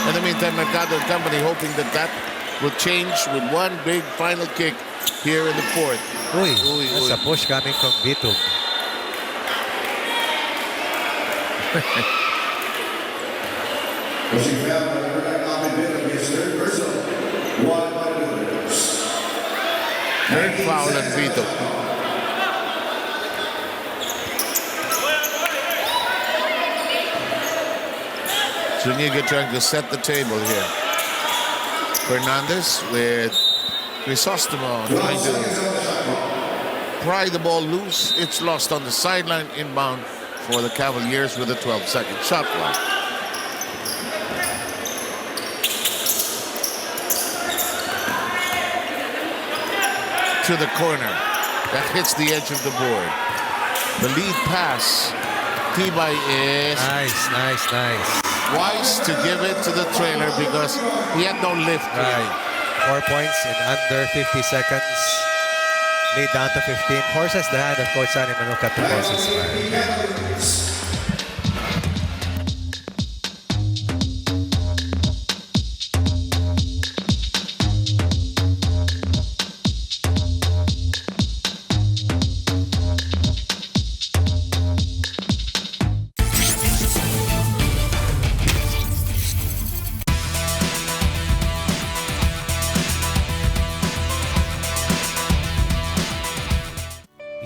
In the meantime, Mercado and company hoping that that will change with one big final kick here in the fourth. Uy, that's a push coming from Bitug. Third foul on Vito. Zuniga trying to set the table here. Fernandez with Crisostomo trying to pry the ball loose. It's lost on the sideline, inbound for the Cavaliers with a 12-second shot clock. To the corner. That hits the edge of the board. The lead pass. Tibay is Nice. wise to give it to the trailer because he had no lift. Right. 4 points in under 50 seconds. Lead down to 15. Forces the hand of Coach Sonny Manuka to close his fire.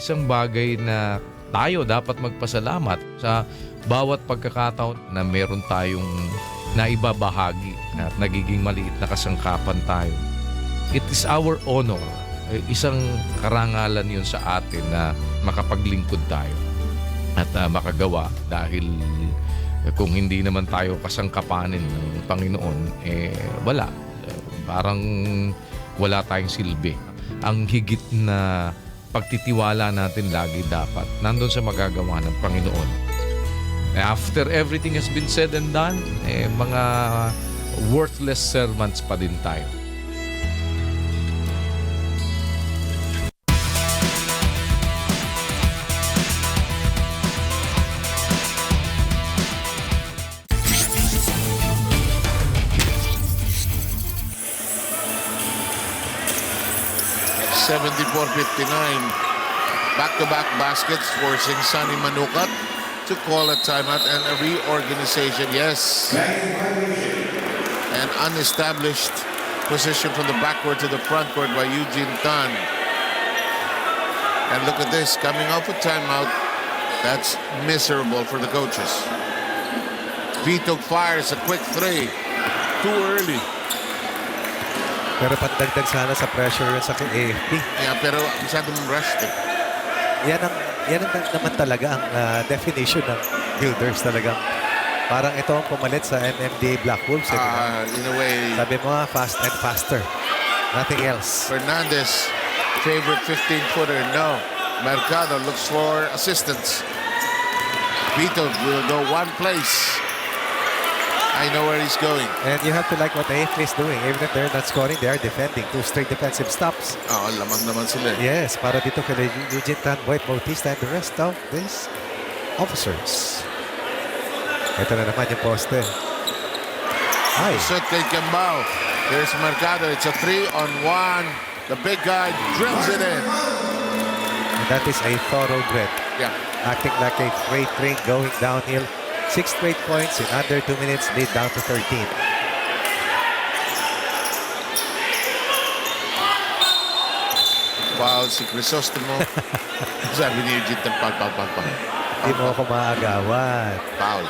Isang bagay na tayo dapat magpasalamat sa bawat pagkakataon na meron tayong naibabahagi at nagiging maliit na kasangkapan tayo. It is our honor. Isang karangalan yun sa atin na makapaglingkod tayo at makagawa dahil kung hindi naman tayo kasangkapanin ng Panginoon, wala. Parang wala tayong silbi. Ang higit na pagtitiwala natin lagi dapat nandun sa magagawa ng Panginoon. After everything has been said and done, mga worthless servants pa din tayo. .59. Back-to-back baskets forcing Sonny Manukat to call a timeout and a reorganization. Yes. An unestablished position from the backcourt to the frontcourt by Eugene Tan. And look at this, coming off a timeout. That's miserable for the coaches. Vito fires a quick three. Too early. Pero pandagdag sana sa pressure yun sa AFP. Yeah, pero masyadong rushed eh. Yan ang naman talaga ang definition ng Builders talagang. Parang ito ang pumalit sa MMDA Black Wolves. In a way, Sabi mo nga, fast and faster. Nothing else. Fernandez, favorite 15-footer, no. Mercado looks for assistance. Vito will go one place. I know where he's going. And you have to like what AFP is doing. Even if they're not scoring, they are defending. 2 straight defensive stops. Lamang naman sila. Yes, para dito kay Eugene Tanboy, Bautista, and the rest of these officers. Ito na naman yung poste. Ay, Set kay Cambao. Here's Mercado. It's a 3-on-1. The big guy drills it in. and that is a thoroughbred. Yeah. Acting like a freight train going downhill. 6 straight points in under 2 minutes, lead down to 13. Foul si Crisostomo. Sabi ni Eugene, pag. Hindi mo ako maagawan. Foul.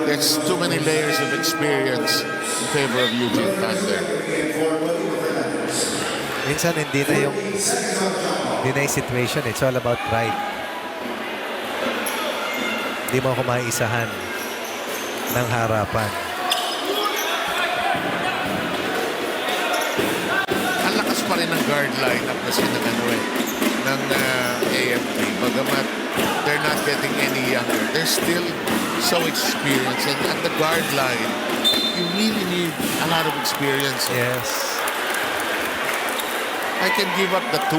That's too many layers of experience in favor of Eugene Thunder. Minsan hindi na yung situation. It's all about pride. Hindi mo ako maisahan ng harapan. Ang lakas pa rin ng guard lineup kasi ng AFP. Bagamat they're not getting any younger. They're still so experienced. And at the guard line, you really need a lot of experience. Yes. I can give up the 2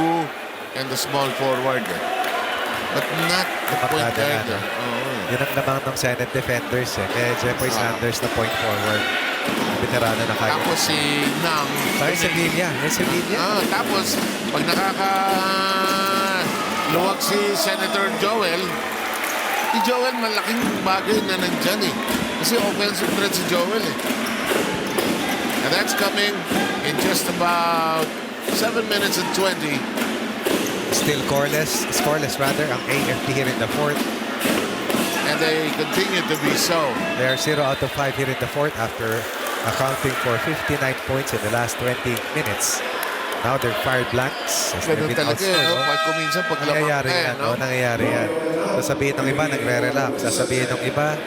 and the small forward. But not the point guard. Yun ang lamang ng Senate defenders. Jeffrey Sanders na point forward. Veterano na kayo. Tapos si Nang. Tayo Sevilla. Sevilla. Tapos, pag luwag si Senator Joel, si Joel malaking bagay na nandyan eh. Kasi offensive threat si Joel eh. And that's coming in just about 7 minutes and 20. Still scoreless rather, ang AFP here in the fourth. And they continue to be so. They are 0 out of 5 here in the fourth after accounting for 59 points in the last 20 minutes. Now they're fired blanks. Ganun talaga eh, no? Pag kuminsan, pag lamang Nangyayari yan, no? Nangyayari yan. Sasabihin ng iba, nagre-relax. Sasabihin ng iba,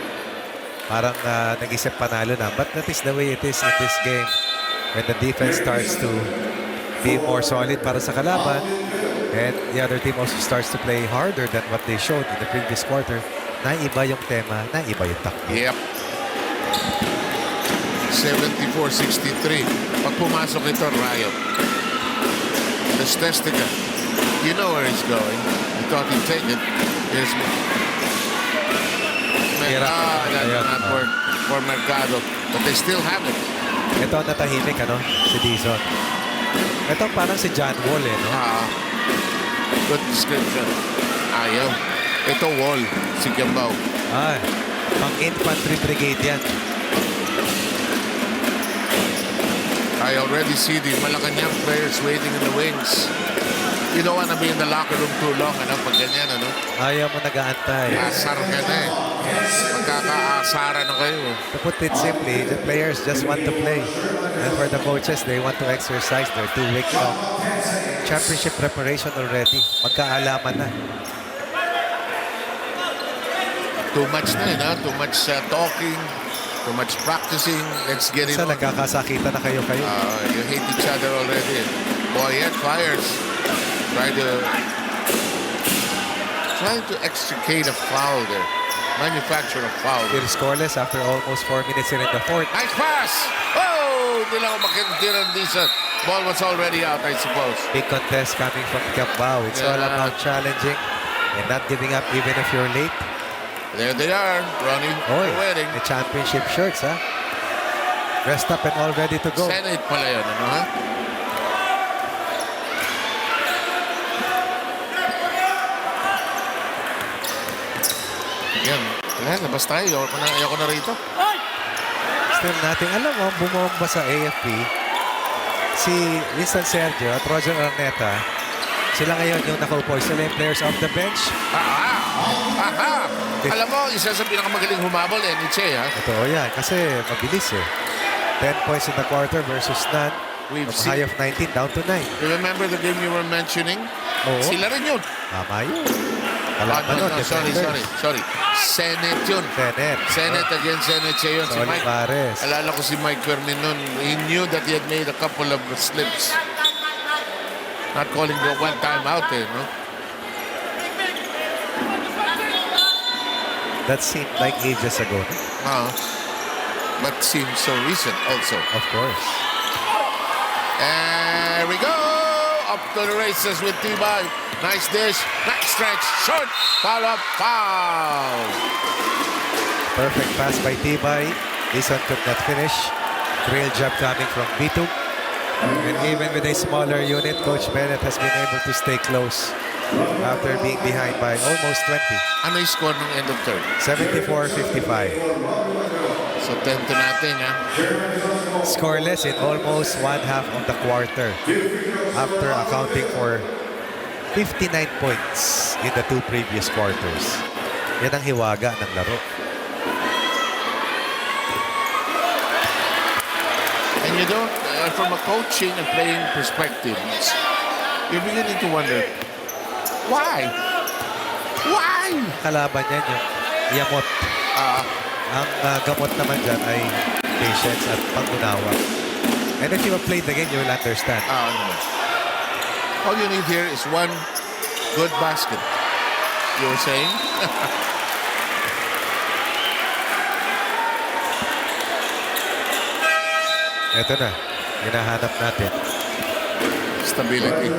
parang nag-isip panalo na. But that is the way it is in this game. When the defense starts to be more solid para sa kalaban, and the other team also starts to play harder than what they showed in the previous quarter, naiba yung tema, naiba yung takbo. Yep. 74-63. Pag pumasok ito, Riot. Stestica. You know where he's going. I thought he'd take it. Here's that not work for Mercado. But they still have it. Ito ang natahimik, si Dizon. Ito parang si John Wall, no? Good description. Ayaw. Ito Wall, si Cambao. Pang infantry brigade yan. I already see the Malacanang players waiting in the wings. You don't want to be in the locker room too long, pag ganyan, Ayaw mo nag-aantay. Asar ka na eh. Magkakaasara na kayo. To put it simply, the players just want to play. And for the coaches, they want to exercise their 2-week championship preparation already. Magkaalaman na. Too much na Too much talking. Too much practicing. Let's get it Minsan on. nagkakasakita na kayo. You hate each other already. Boyet fires. Trying to extricate a foul there. Manufacture a foul. Still scoreless after almost 4 minutes in the fourth. Nice pass! Oh! Hindi lang makintiran decent. Ball was already out, I suppose. Big contest coming from Cambao. It's all about challenging and not giving up even if you're late. There they are, running, waiting. The championship shirts, dressed up and all ready to go. Senate pala yun, ha? Yan. Wala, labas tayo. Ayoko na rito. Still natin alam mo, bumomba sa AFP si Winston Sergio at Roger Arneta. Sila ngayon yung nakaupo. Sila yung players off the bench. Alam mo, isa sa pinakamagaling humabol, NHA, ha? Totoo yan. Kasi mabilis 10 points in the quarter versus none. We've From high seen, of 19 down to 9. you remember the game you were mentioning? Oo. Sila rin yun. Tama yun. Ah, Kalaban no, nun, no, sorry. defenders. Senate yun. Senate. Against NHA yun. Si Sa Mike, Olivares. alala ko si Mike Fermin nun. He knew that he had made a couple of slips. Not calling the one time out no? That seemed like ages ago. But seems so recent also. Of course. And we go! Up to the races with Tibay. Nice dish. Nice stretch. Short. Follow-up. Foul. Perfect pass by Tibay. Dison could not finish. Real job coming from Bitug. And even with a smaller unit, Coach Bennett has been able to stay close after being behind by almost 20. Ano yung score ng end of third? 74-55. So 10 to nothing, ha? Scoreless in almost one half of the quarter after accounting for 59 points in the two previous quarters. Yan ang hiwaga ng laro. And you don't, from a coaching and playing perspective, you're beginning to wonder, why? Why? Kalaban yan yung yamot. Ang gamot naman dyan ay patience at pag-unawa. And if you have played the game, you will understand. All you need here is one good basket. You were saying? Ito na. Hinahanap natin. Stability.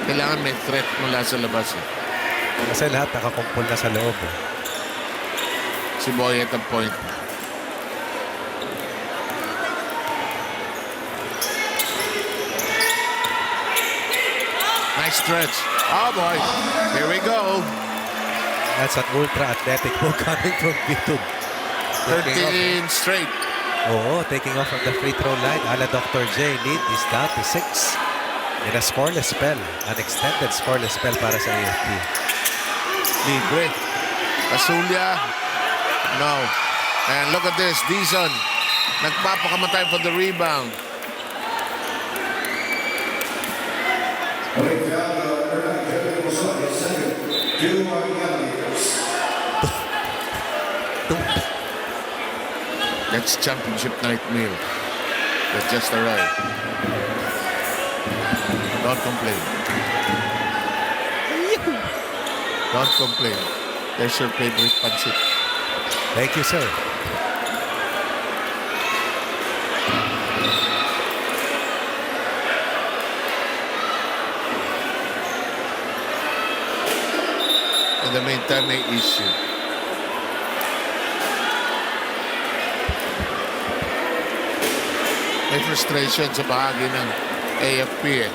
Kailangan may threat mula sa labas. Kasi lahat nakakumpul na sa loob. Si Boy at the point. Nice stretch. Oh boy. Here we go. That's an ultra-athletic ball coming from Bitug. 13 straight. Oo, taking off from the free throw line. Ala Dr. J, lead is down to 6. In a scoreless spell. An extended scoreless spell para sa AFP. Libre. Casulia. No. And look at this. Dizon. Nagpapakamatay for the rebound. That's championship night meal that just arrived. Don't complain. Don't complain. There's your favorite pancit. Thank you, sir. In the meantime, may issue. May frustration sa bahagi ng AFP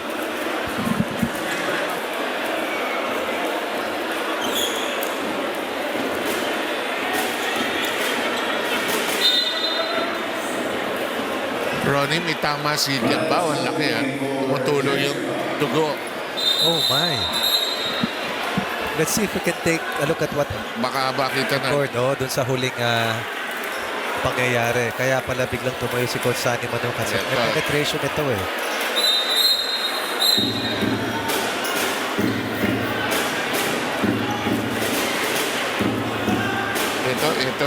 Ronnie, may tama si Diabao. Ang laki, ha? Tumutulo yung dugo. Oh, my. Let's see if we can take a look at what Baka bakita na. scored dun sa huling pangyayari. Kaya pala biglang tumayo si Coach Sunny Manong kasi Yeah, may penetration ito eh.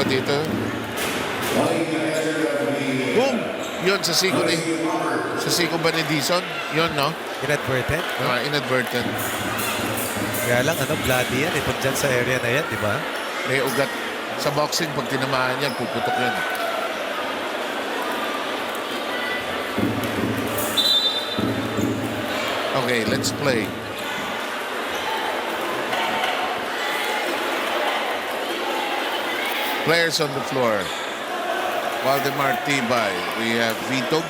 Dito. Boom! Yun, sa siko ba ni Dizon? Yun, no? Inadvertent. No? Inadvertent. Kaya lang, bloody yan. Pag dyan sa area na yan, di ba? May ugat. Sa boxing, pag tinamaan yan, puputok yan. Okay, let's play. Players on the floor. Waldemar Tibay. We have Vitog,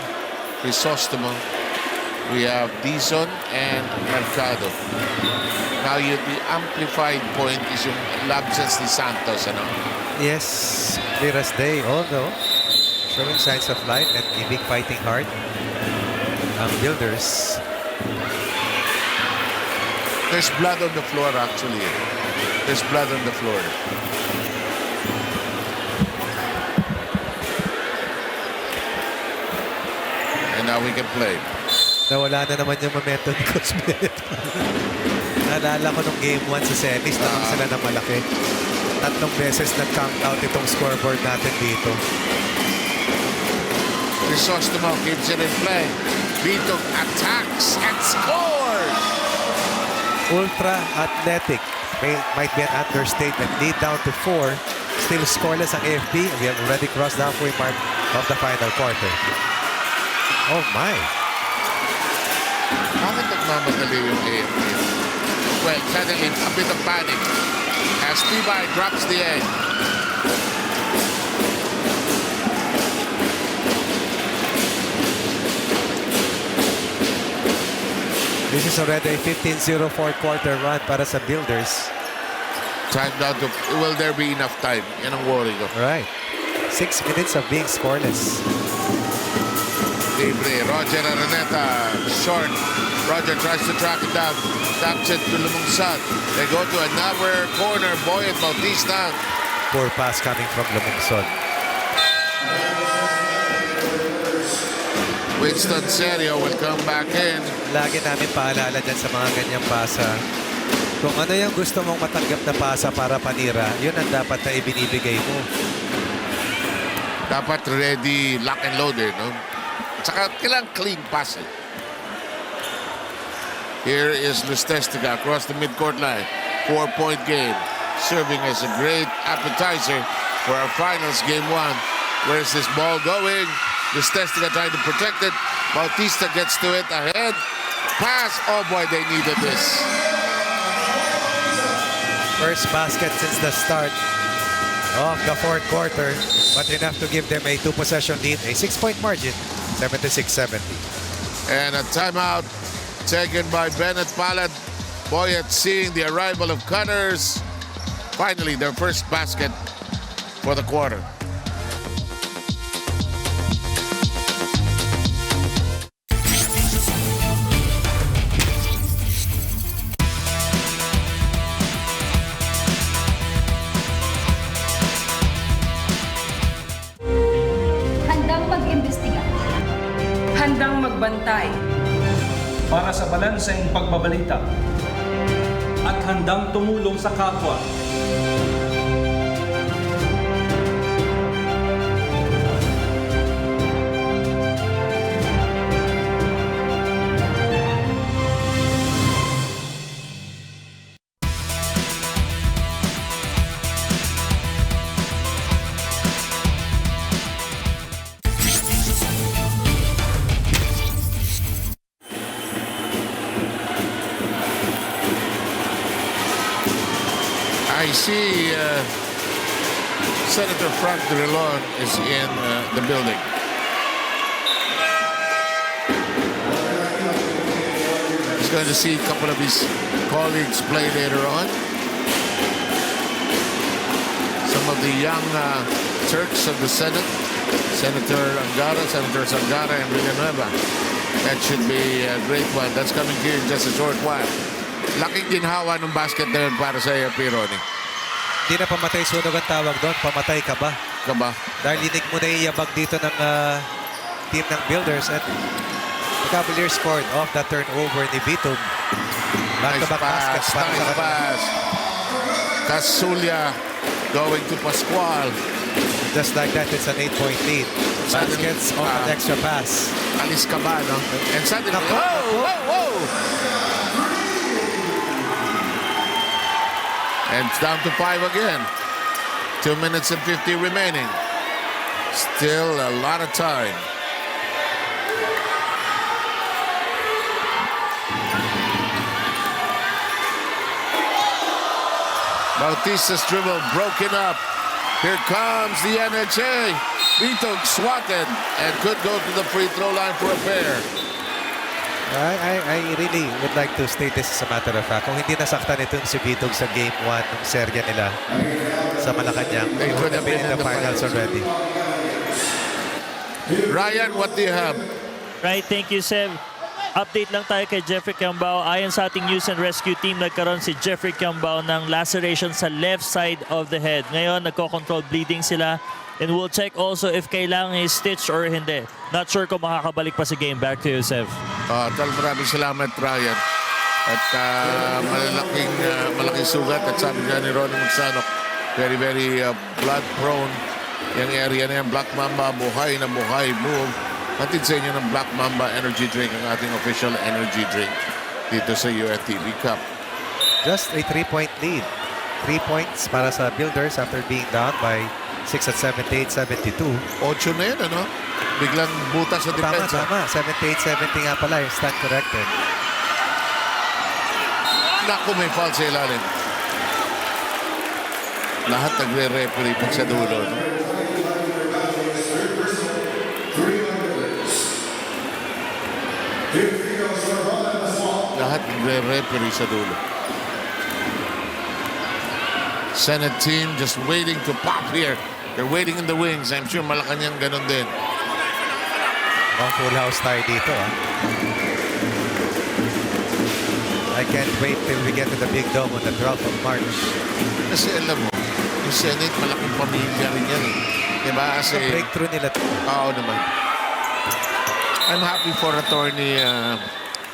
Crisostomo. We have Dizon and Mercado. Now, the amplified point is yung absence ni Santos, ano? Yes, clear as day. Although, showing signs of life and keeping fighting hard. Builders. There's blood on the floor, actually. There's blood on the floor. now we can play. Nawala na naman yung momentum ni Coach Bennett. Naalala ko nung game 1 sa semis, naman sila na malaki. 3 beses nag-count out itong scoreboard natin dito. Crisostomo keeps it in play. Vito attacks and scores! Ultra athletic. Might be an understatement. Lead down to 4. Still scoreless ang AFP. We have already crossed the halfway mark of the final quarter. Oh my! Bakit nagmamadali yung AFP? Well, suddenly a bit of panic as Tibay drops the egg. This is already a 15-0 fourth quarter run para sa Builders. Time down to, will there be enough time? Yan ang worry ko. Right. 6 minutes of being scoreless. Libre, Roger Araneta, short. Roger tries to track it down. Taps it to Lumungsad. They go to another corner. Boyet Bautista. Poor pass coming from Lumungsod. Winston Serio will come back in. Lagi namin paalala dyan sa mga ganyang pasa. Kung ano yung gusto mong matanggap na pasa para panira, yun ang dapat na ibinibigay mo. Dapat ready, lock and loaded, no? Saka kailangan clean passing. Here is Lustestiga across the midcourt line. 4-point game. Serving as a great appetizer for our finals game 1. Where's this ball going? Lustestiga trying to protect it. Bautista gets to it ahead. Pass. Oh boy, they needed this. First basket since the start of the fourth quarter, but enough to give them a 2-possession lead, a 6-point margin, 76-70. And a timeout taken by Bennett Palad. Boyet seeing the arrival of Cutters. Finally, their first basket for the quarter. Handang mag-imbestiga. Handang magbantay. Para sa balanseng pagbabalita at handang tumulong sa kapwa. I see Senator Frank Drilon is in the building. He's going to see a couple of his colleagues play later on. Some of the young Turks of the Senate, Senator Angara, Senator Sangara, and Villanueva. That should be a great one. That's coming here in just a short while. Laking ginhawa ng basket na yun para sa AFP, Ronnie. Hindi na pamatay sunog ang tawag doon, pamatay ka ba? Kaba? Dahil linig mo na iyabag dito ng team ng Builders, at the Cavaliers scored off that turnover ni Vito. Back-to-back baskets para sa Nice kanila. pass. Casulia going to Pascual. Just like that, it's an 8-point lead. Baskets on an extra pass. Alis ka ba, no? And suddenly, Nako, whoa, nako. whoa, whoa! And it's down to 5 again. 2 minutes and 50 remaining. Still a lot of time. Bautista's dribble broken up. Here comes the NHA. Vito swatted and could go to the free throw line for a pair. I really would like to state this as a matter of fact. Kung hindi nasaktan itong si Vitog sa Game 1 ng serye nila sa Malacanang, they would have been in the finals already. Ryan, what do you have? Right, thank you, Sev. Update lang tayo kay Jeffrey Cambao. Ayon sa ating news and rescue team, nagkaroon si Jeffrey Cambao ng laceration sa left side of the head. Ngayon, nagko-control bleeding sila. And we'll check also if kailangan i-stitch or hindi. Not sure kung makakabalik pa sa game. Back to you, Sev. Maraming salamat, Ryan. At malaking sugat. At sabi nga ni Ronnie Magsanok, very, very blood prone. Yung area na yan, Black Mamba, buhay na buhay, move. Hatid sa inyo ng Black Mamba Energy Drink, ang ating official energy drink dito sa UNTV Cup. Just a 3-point lead. 3 points para sa Builders after being down by 6 at 78, 72. 8 na yun, ano? Biglang butas sa depensa. Tama. 78, 70 nga pala. Yung stand corrected. Naku, may foul sa ilalim. Lahat nagre-referee pag sa dulo. No? Lahat nagre-referee sa dulo. Senate team just waiting to pop here. They're waiting in the wings. I'm sure Malacanang ganun din. Mukhang full house tayo dito. I can't wait till we get to the big dome on the 12th of March. Kasi alam mo, yung Senate, malaking pamilya rin yan. Diba? Kasi, Breakthrough nila. oo naman. I'm happy for attorney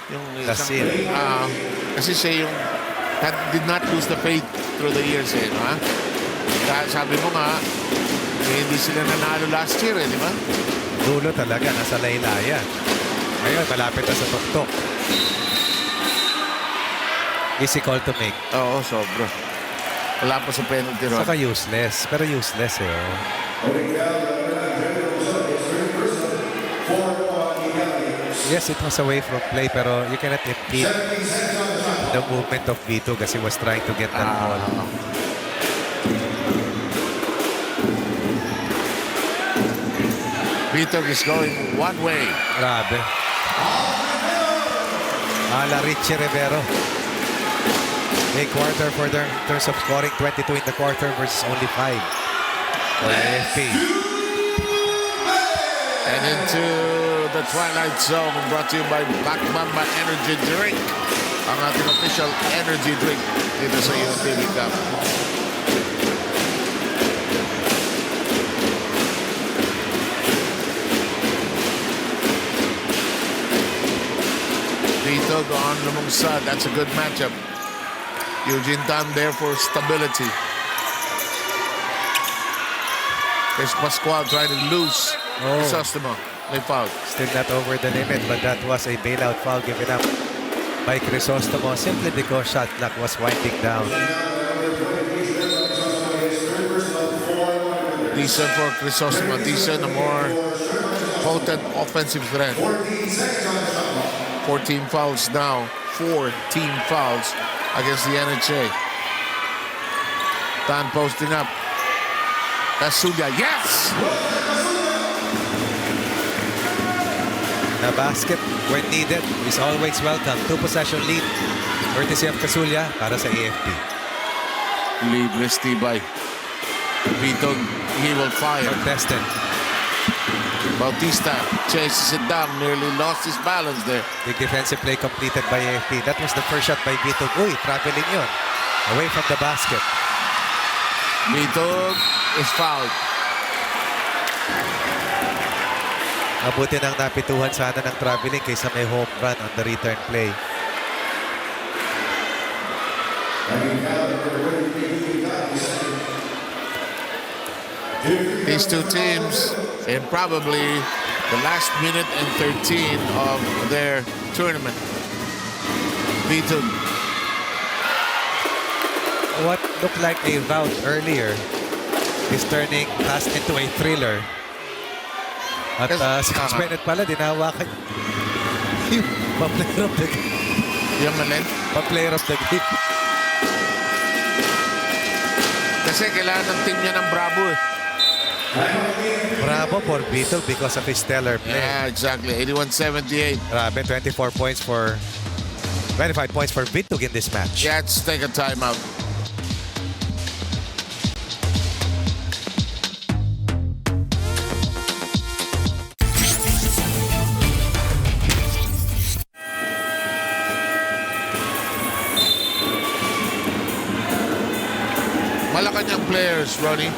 yung Lasil. kasi siya yung did not lose the faith through the years no, ha? Dahil sabi mo nga hindi sila nanalo last year di ba? Dulo talaga, nasa laylayan. Ngayon, malapit na sa tuktok. Easy call to make. Oo, sobra. Wala pa sa penalty run. Saka useless. Pero useless eh. Oh. Yes, it was away from play, pero you cannot impede the movement of Vito kasi he was trying to get that ball. Vito is going one way. Grabe. Ala Richie Rivero. A quarter for them in terms of scoring, 22 in the quarter versus only 5 for AFP. And into the Twilight Zone, brought to you by Black Mamba Energy Drink. Ang ating official energy drink dito sa UNTV Cup. Vito gone lumungsad. That's a good matchup. Eugene Tan there for stability. There's Pascual trying to lose. Crisostomo. May foul. Still not over the limit, but that was a bailout foul given up by Crisostomo simply because shot clock was winding down. Decent for Crisostomo. Decent, a more potent offensive threat. 14 fouls now. 4 team fouls against the NHA. Tan posting up. Casulia, yes! The basket, when needed, is always welcome. 2-possession lead. Courtesy of Casulia para sa AFP. Libres Tibay. Vito, he will fire. Contested. Bautista chases it down. Nearly lost his balance there. Big defensive play completed by AFP. That was the first shot by Vito. Uy, traveling yun. Away from the basket. Vito is fouled. Mabuti nang napituhan sana ng traveling kaysa may home run on the return play. These two teams in probably the last minute and 13 of their tournament. Vito. What looked like a rout earlier is turning fast into a thriller. At si Coach Bennett pala, dinahawakan yung pa-player of the game. Yung alin? Pa-player of the game. Kasi kailangan ng team niya ng Bravo eh. Bravo for Vito because of his stellar play. Yeah, exactly. 81-78. Grabe, 25 points for Vito in this match. Let's take a timeout. Malacanang players, Ronnie.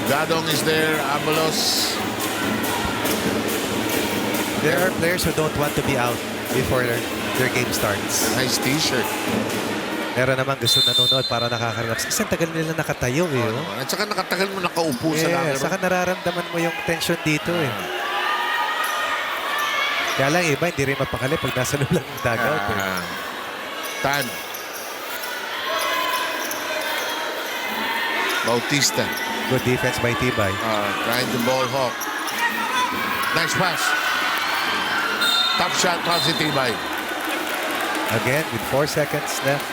Gadong is there, Abalos. There are players who don't want to be out before their game starts. Nice t-shirt. Meron naman gusto nanonood para nakaka-relax. Kasi ang tagal nila nakatayo eh. Oh. At saka nakatagal mo nakaupo sa Yeah, locker. saka nararamdaman mo yung tension dito eh. Kaya lang iba, hindi rin mapakali pag nasa loob lang ng dugout eh. Tan. Bautista. Good defense by Tibay. Trying to ball hawk. Nice pass. Top shot positive by. Again, with 4 seconds left,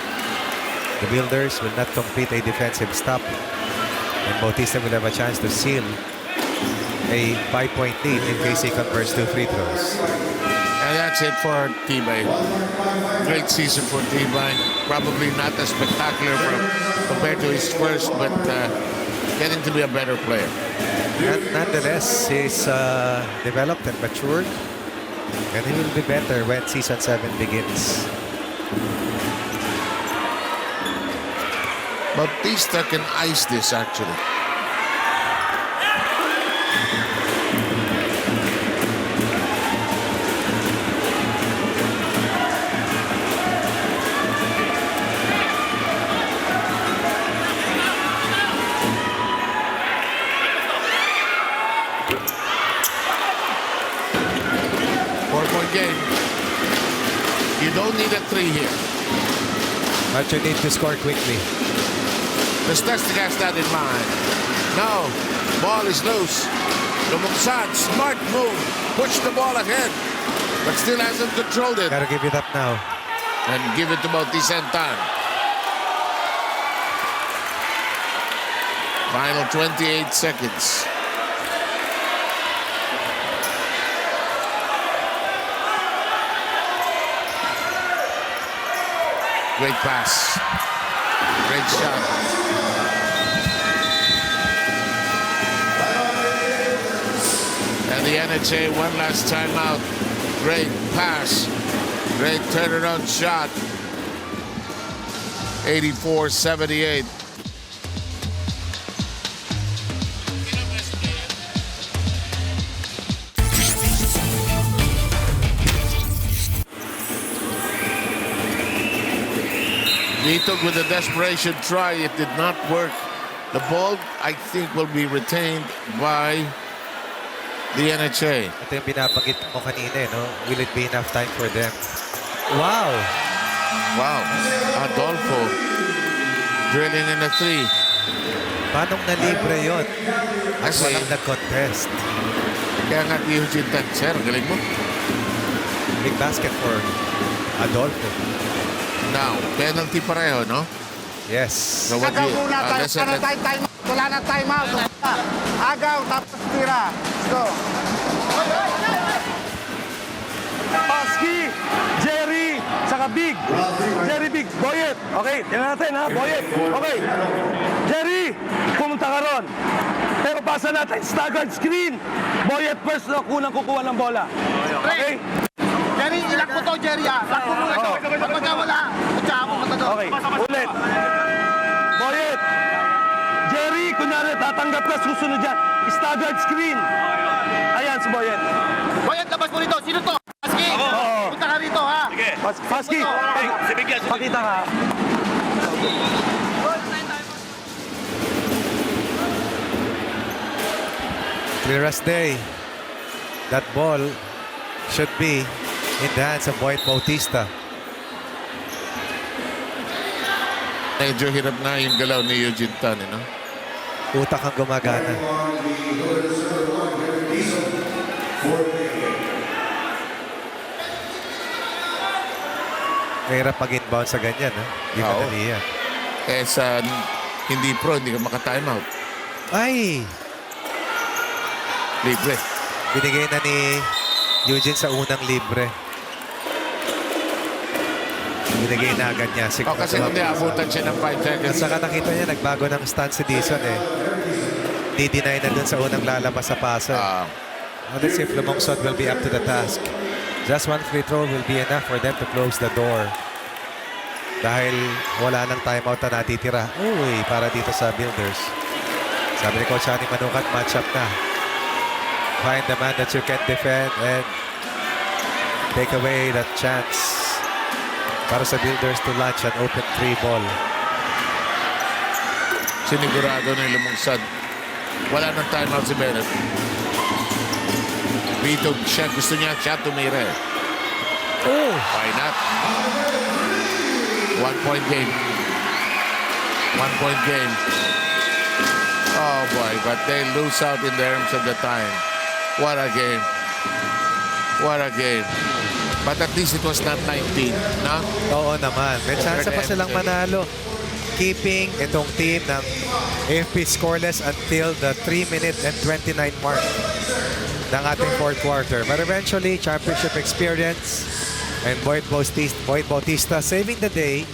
the Builders will not complete a defensive stop. And Bautista will have a chance to seal a 5-point lead in case he converts 2 free throws. And that's it for Tibay. Great season for Tibay. Probably not as spectacular compared to his first, but getting to be a better player. And nonetheless, he's developed and matured. And he will be better when Season 7 begins. Bautista can ice this actually. Four-point game. You don't need a 3 here. But you need to score quickly. The Stastic has that in mind. Now, ball is loose. Lumungsad, smart move. Push the ball ahead. But still hasn't controlled it. Gotta give it up now. And give it to Bautista and Tan. Final 28 seconds. Great pass. Great shot. And the NHA one last time out. Great pass. Great turnaround shot. 84-78. Nitog with a desperation try. It did not work. The ball, I think, will be retained by the NHA. Ito yung binabanggit mo kanina, eh, no? Will it be enough time for them? Wow! Wow. Adolfo drilling in a 3. Paano nalibre yun? At Kasi- walang nag-contest. Kaya nga Eugene Tanser, galing mo. Big basket for Adolfo. Now, penalty pareho, no? Yes. So what do you... Wala na time out. Agaw, tapos tira. Let's go. Pasky, Jerry, saka Big. Jerry Big, Boyet. Okay, tingnan natin ha, Boyet. Okay. Jerry, pumunta ka ron. Pero pasa natin, staggered screen. Boyet first na kunang kukuha ng bola. Okay? Jerry, ilak mo to, Jerry ah. Ilak mo muna to. Kapag wala, kutsa ako matado. Okay, ulit. Boyet. Jerry, kunyari, tatanggap ka, susunod dyan. Staggered screen. Ayan si Boyet. Boyet, labas mo rito. Sino to? Pasky. Oo. Punta ka rito ha. Pasky, pakita ka. Clear as day. That ball should be in the hands of Boyd Bautista. Medyo hirap na yung galaw ni Eugene Tan, no? Utak ang gumagana. Mahirap mag-inbound sa ganyan, ha? Hindi Oo. madali yan. Eh sa hindi pro, hindi ka maka-time out. Ay! Libre. Binigay na ni Eugene sa unang libre. Binigay na agad niya. O kasi hindi abutan siya ng 5 At seconds. saka nakita niya, nagbago ng stance si Dizon eh. Di-deny na dun sa unang lalabas sa pasa. Let's see if Lumongsod will be up to the task. Just one free throw will be enough for them to close the door. dahil wala nang timeout na natitira. Uy, para dito sa Builders. Sabi ni Coach Ani Manukat, match up na. Find the man that you can defend and take away that chance para sa Builders to launch an open 3 ball. Sinigurado na yung lumungsad. Wala nang timeout si Bennett. Vito, siya gusto niya, siya tumira. Oh! Why not? 1-point game. 1-point game. Oh boy, but they lose out in terms of the time. What a game. What a game. But at least it was not 19, no? Oo naman. May chance pa silang manalo. Keeping itong team ng AFP scoreless until the 3-minute and 29 mark ng ating fourth quarter. But eventually, championship experience and Boyd Bautista saving the day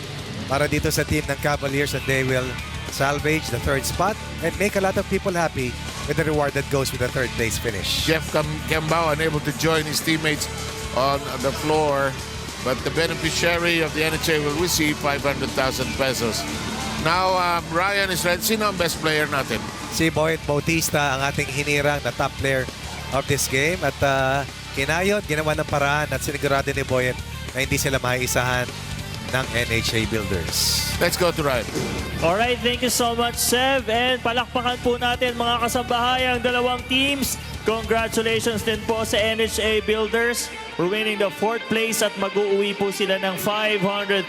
para dito sa team ng Cavaliers, and they will salvage the third spot and make a lot of people happy with the reward that goes with the third place finish. Jeff Cambao unable to join his teammates on the floor, but the beneficiary of the NHA will receive 500,000 pesos. Now, Ryan is ready. Sino ang best player natin? Si Boyd Bautista ang ating hinirang na top player of this game, at kinayod, ginawa ng paraan at sinigurado ni Boyd na hindi sila maiisahan ng NHA Builders. Let's go to Ryan. Alright, thank you so much, Sev. And palakpakan po natin mga kasambahay ang dalawang teams. Congratulations din po sa NHA Builders for winning the 4th place at mag-uuwi po sila ng 500,000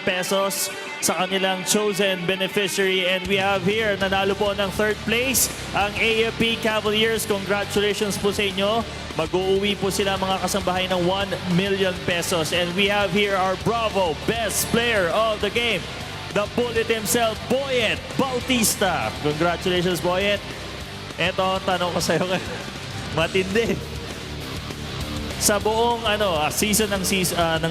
pesos sa kanilang chosen beneficiary. And we have here, nanalo po ng 3rd place, ang AFP Cavaliers. Congratulations po sa inyo. Mag-uuwi po sila mga kasambahay ng 1 million pesos. And we have here our Bravo Best Player of the Game, the bullet himself, Boyet Bautista. Congratulations, Boyet. Eto, tanong ko sa'yo ngayon. Matindi. Sa buong season ng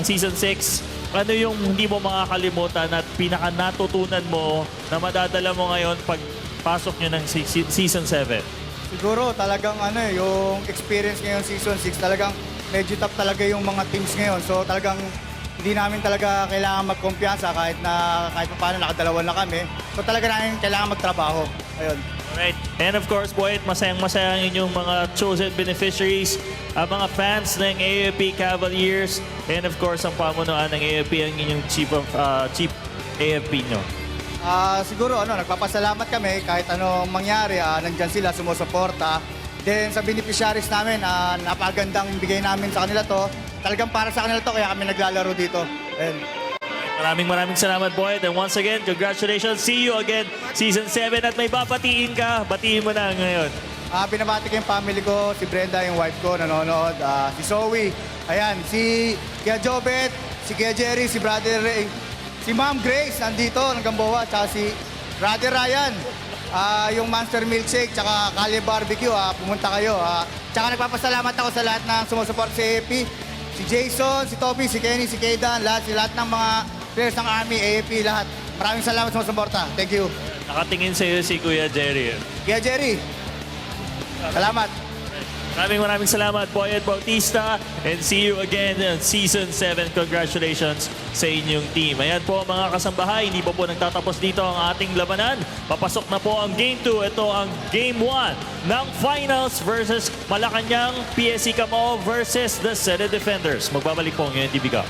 season 6, ano yung hindi mo makakalimutan at pinaka natutunan mo na madadala mo ngayon pag pasok nyo ng season 7? Siguro talagang yung experience ngayon season 6, talagang medyo top talaga yung mga teams ngayon. So talagang hindi namin talaga kailangan magkumpiyansa kahit paano nakadalawa na kami. So talaga namin kailangan magtrabaho. Ayun. Alright. And of course, Boyd, masayang-masaya ang inyong mga chosen beneficiaries, ang mga fans ng AFP Cavaliers, and of course, ang pamunuan ng AFP, ang inyong chief AFP nyo. Siguro nagpapasalamat kami kahit anong mangyari, nandyan sila sumusuporta. Then sa beneficiaries namin, napagandang bigay namin sa kanila to. Talagang para sa kanila to, kaya kami naglalaro dito. Ayun. Maraming salamat, Boyd. And once again, congratulations. See you again, Season 7. At may babatiin ka. Batiin mo na ngayon. Binabati ko yung family ko, si Brenda, yung wife ko, nanonood. Si Zoe, ayan, si Kuya Jobet, si Kuya Jerry, si Brother Ray, si Ma'am Grace, nandito, ng Gamboa, tsaka si Brother Ryan. Yung Monster Milkshake, tsaka Kali Barbecue, pumunta kayo. Tsaka nagpapasalamat ako sa lahat ng sumusupport sa AFP. Si Jason, si Toby, si Kenny, si Kaydan, lahat ng mga players ng Army, AFP, lahat. Maraming salamat sa sumusuporta. Thank you. Nakatingin sa iyo si Kuya Jerry. Kuya Jerry, salamat. Maraming salamat, Boyet Bautista. And see you again in Season 7. Congratulations sa inyong team. Ayan po mga kasambahay, hindi pa po nagtatapos dito ang ating labanan. Papasok na po ang Game 2. Ito ang Game 1 ng Finals versus Malacanang PSC Camo versus the City Defenders. Magbabalik po ang UNTV Cup.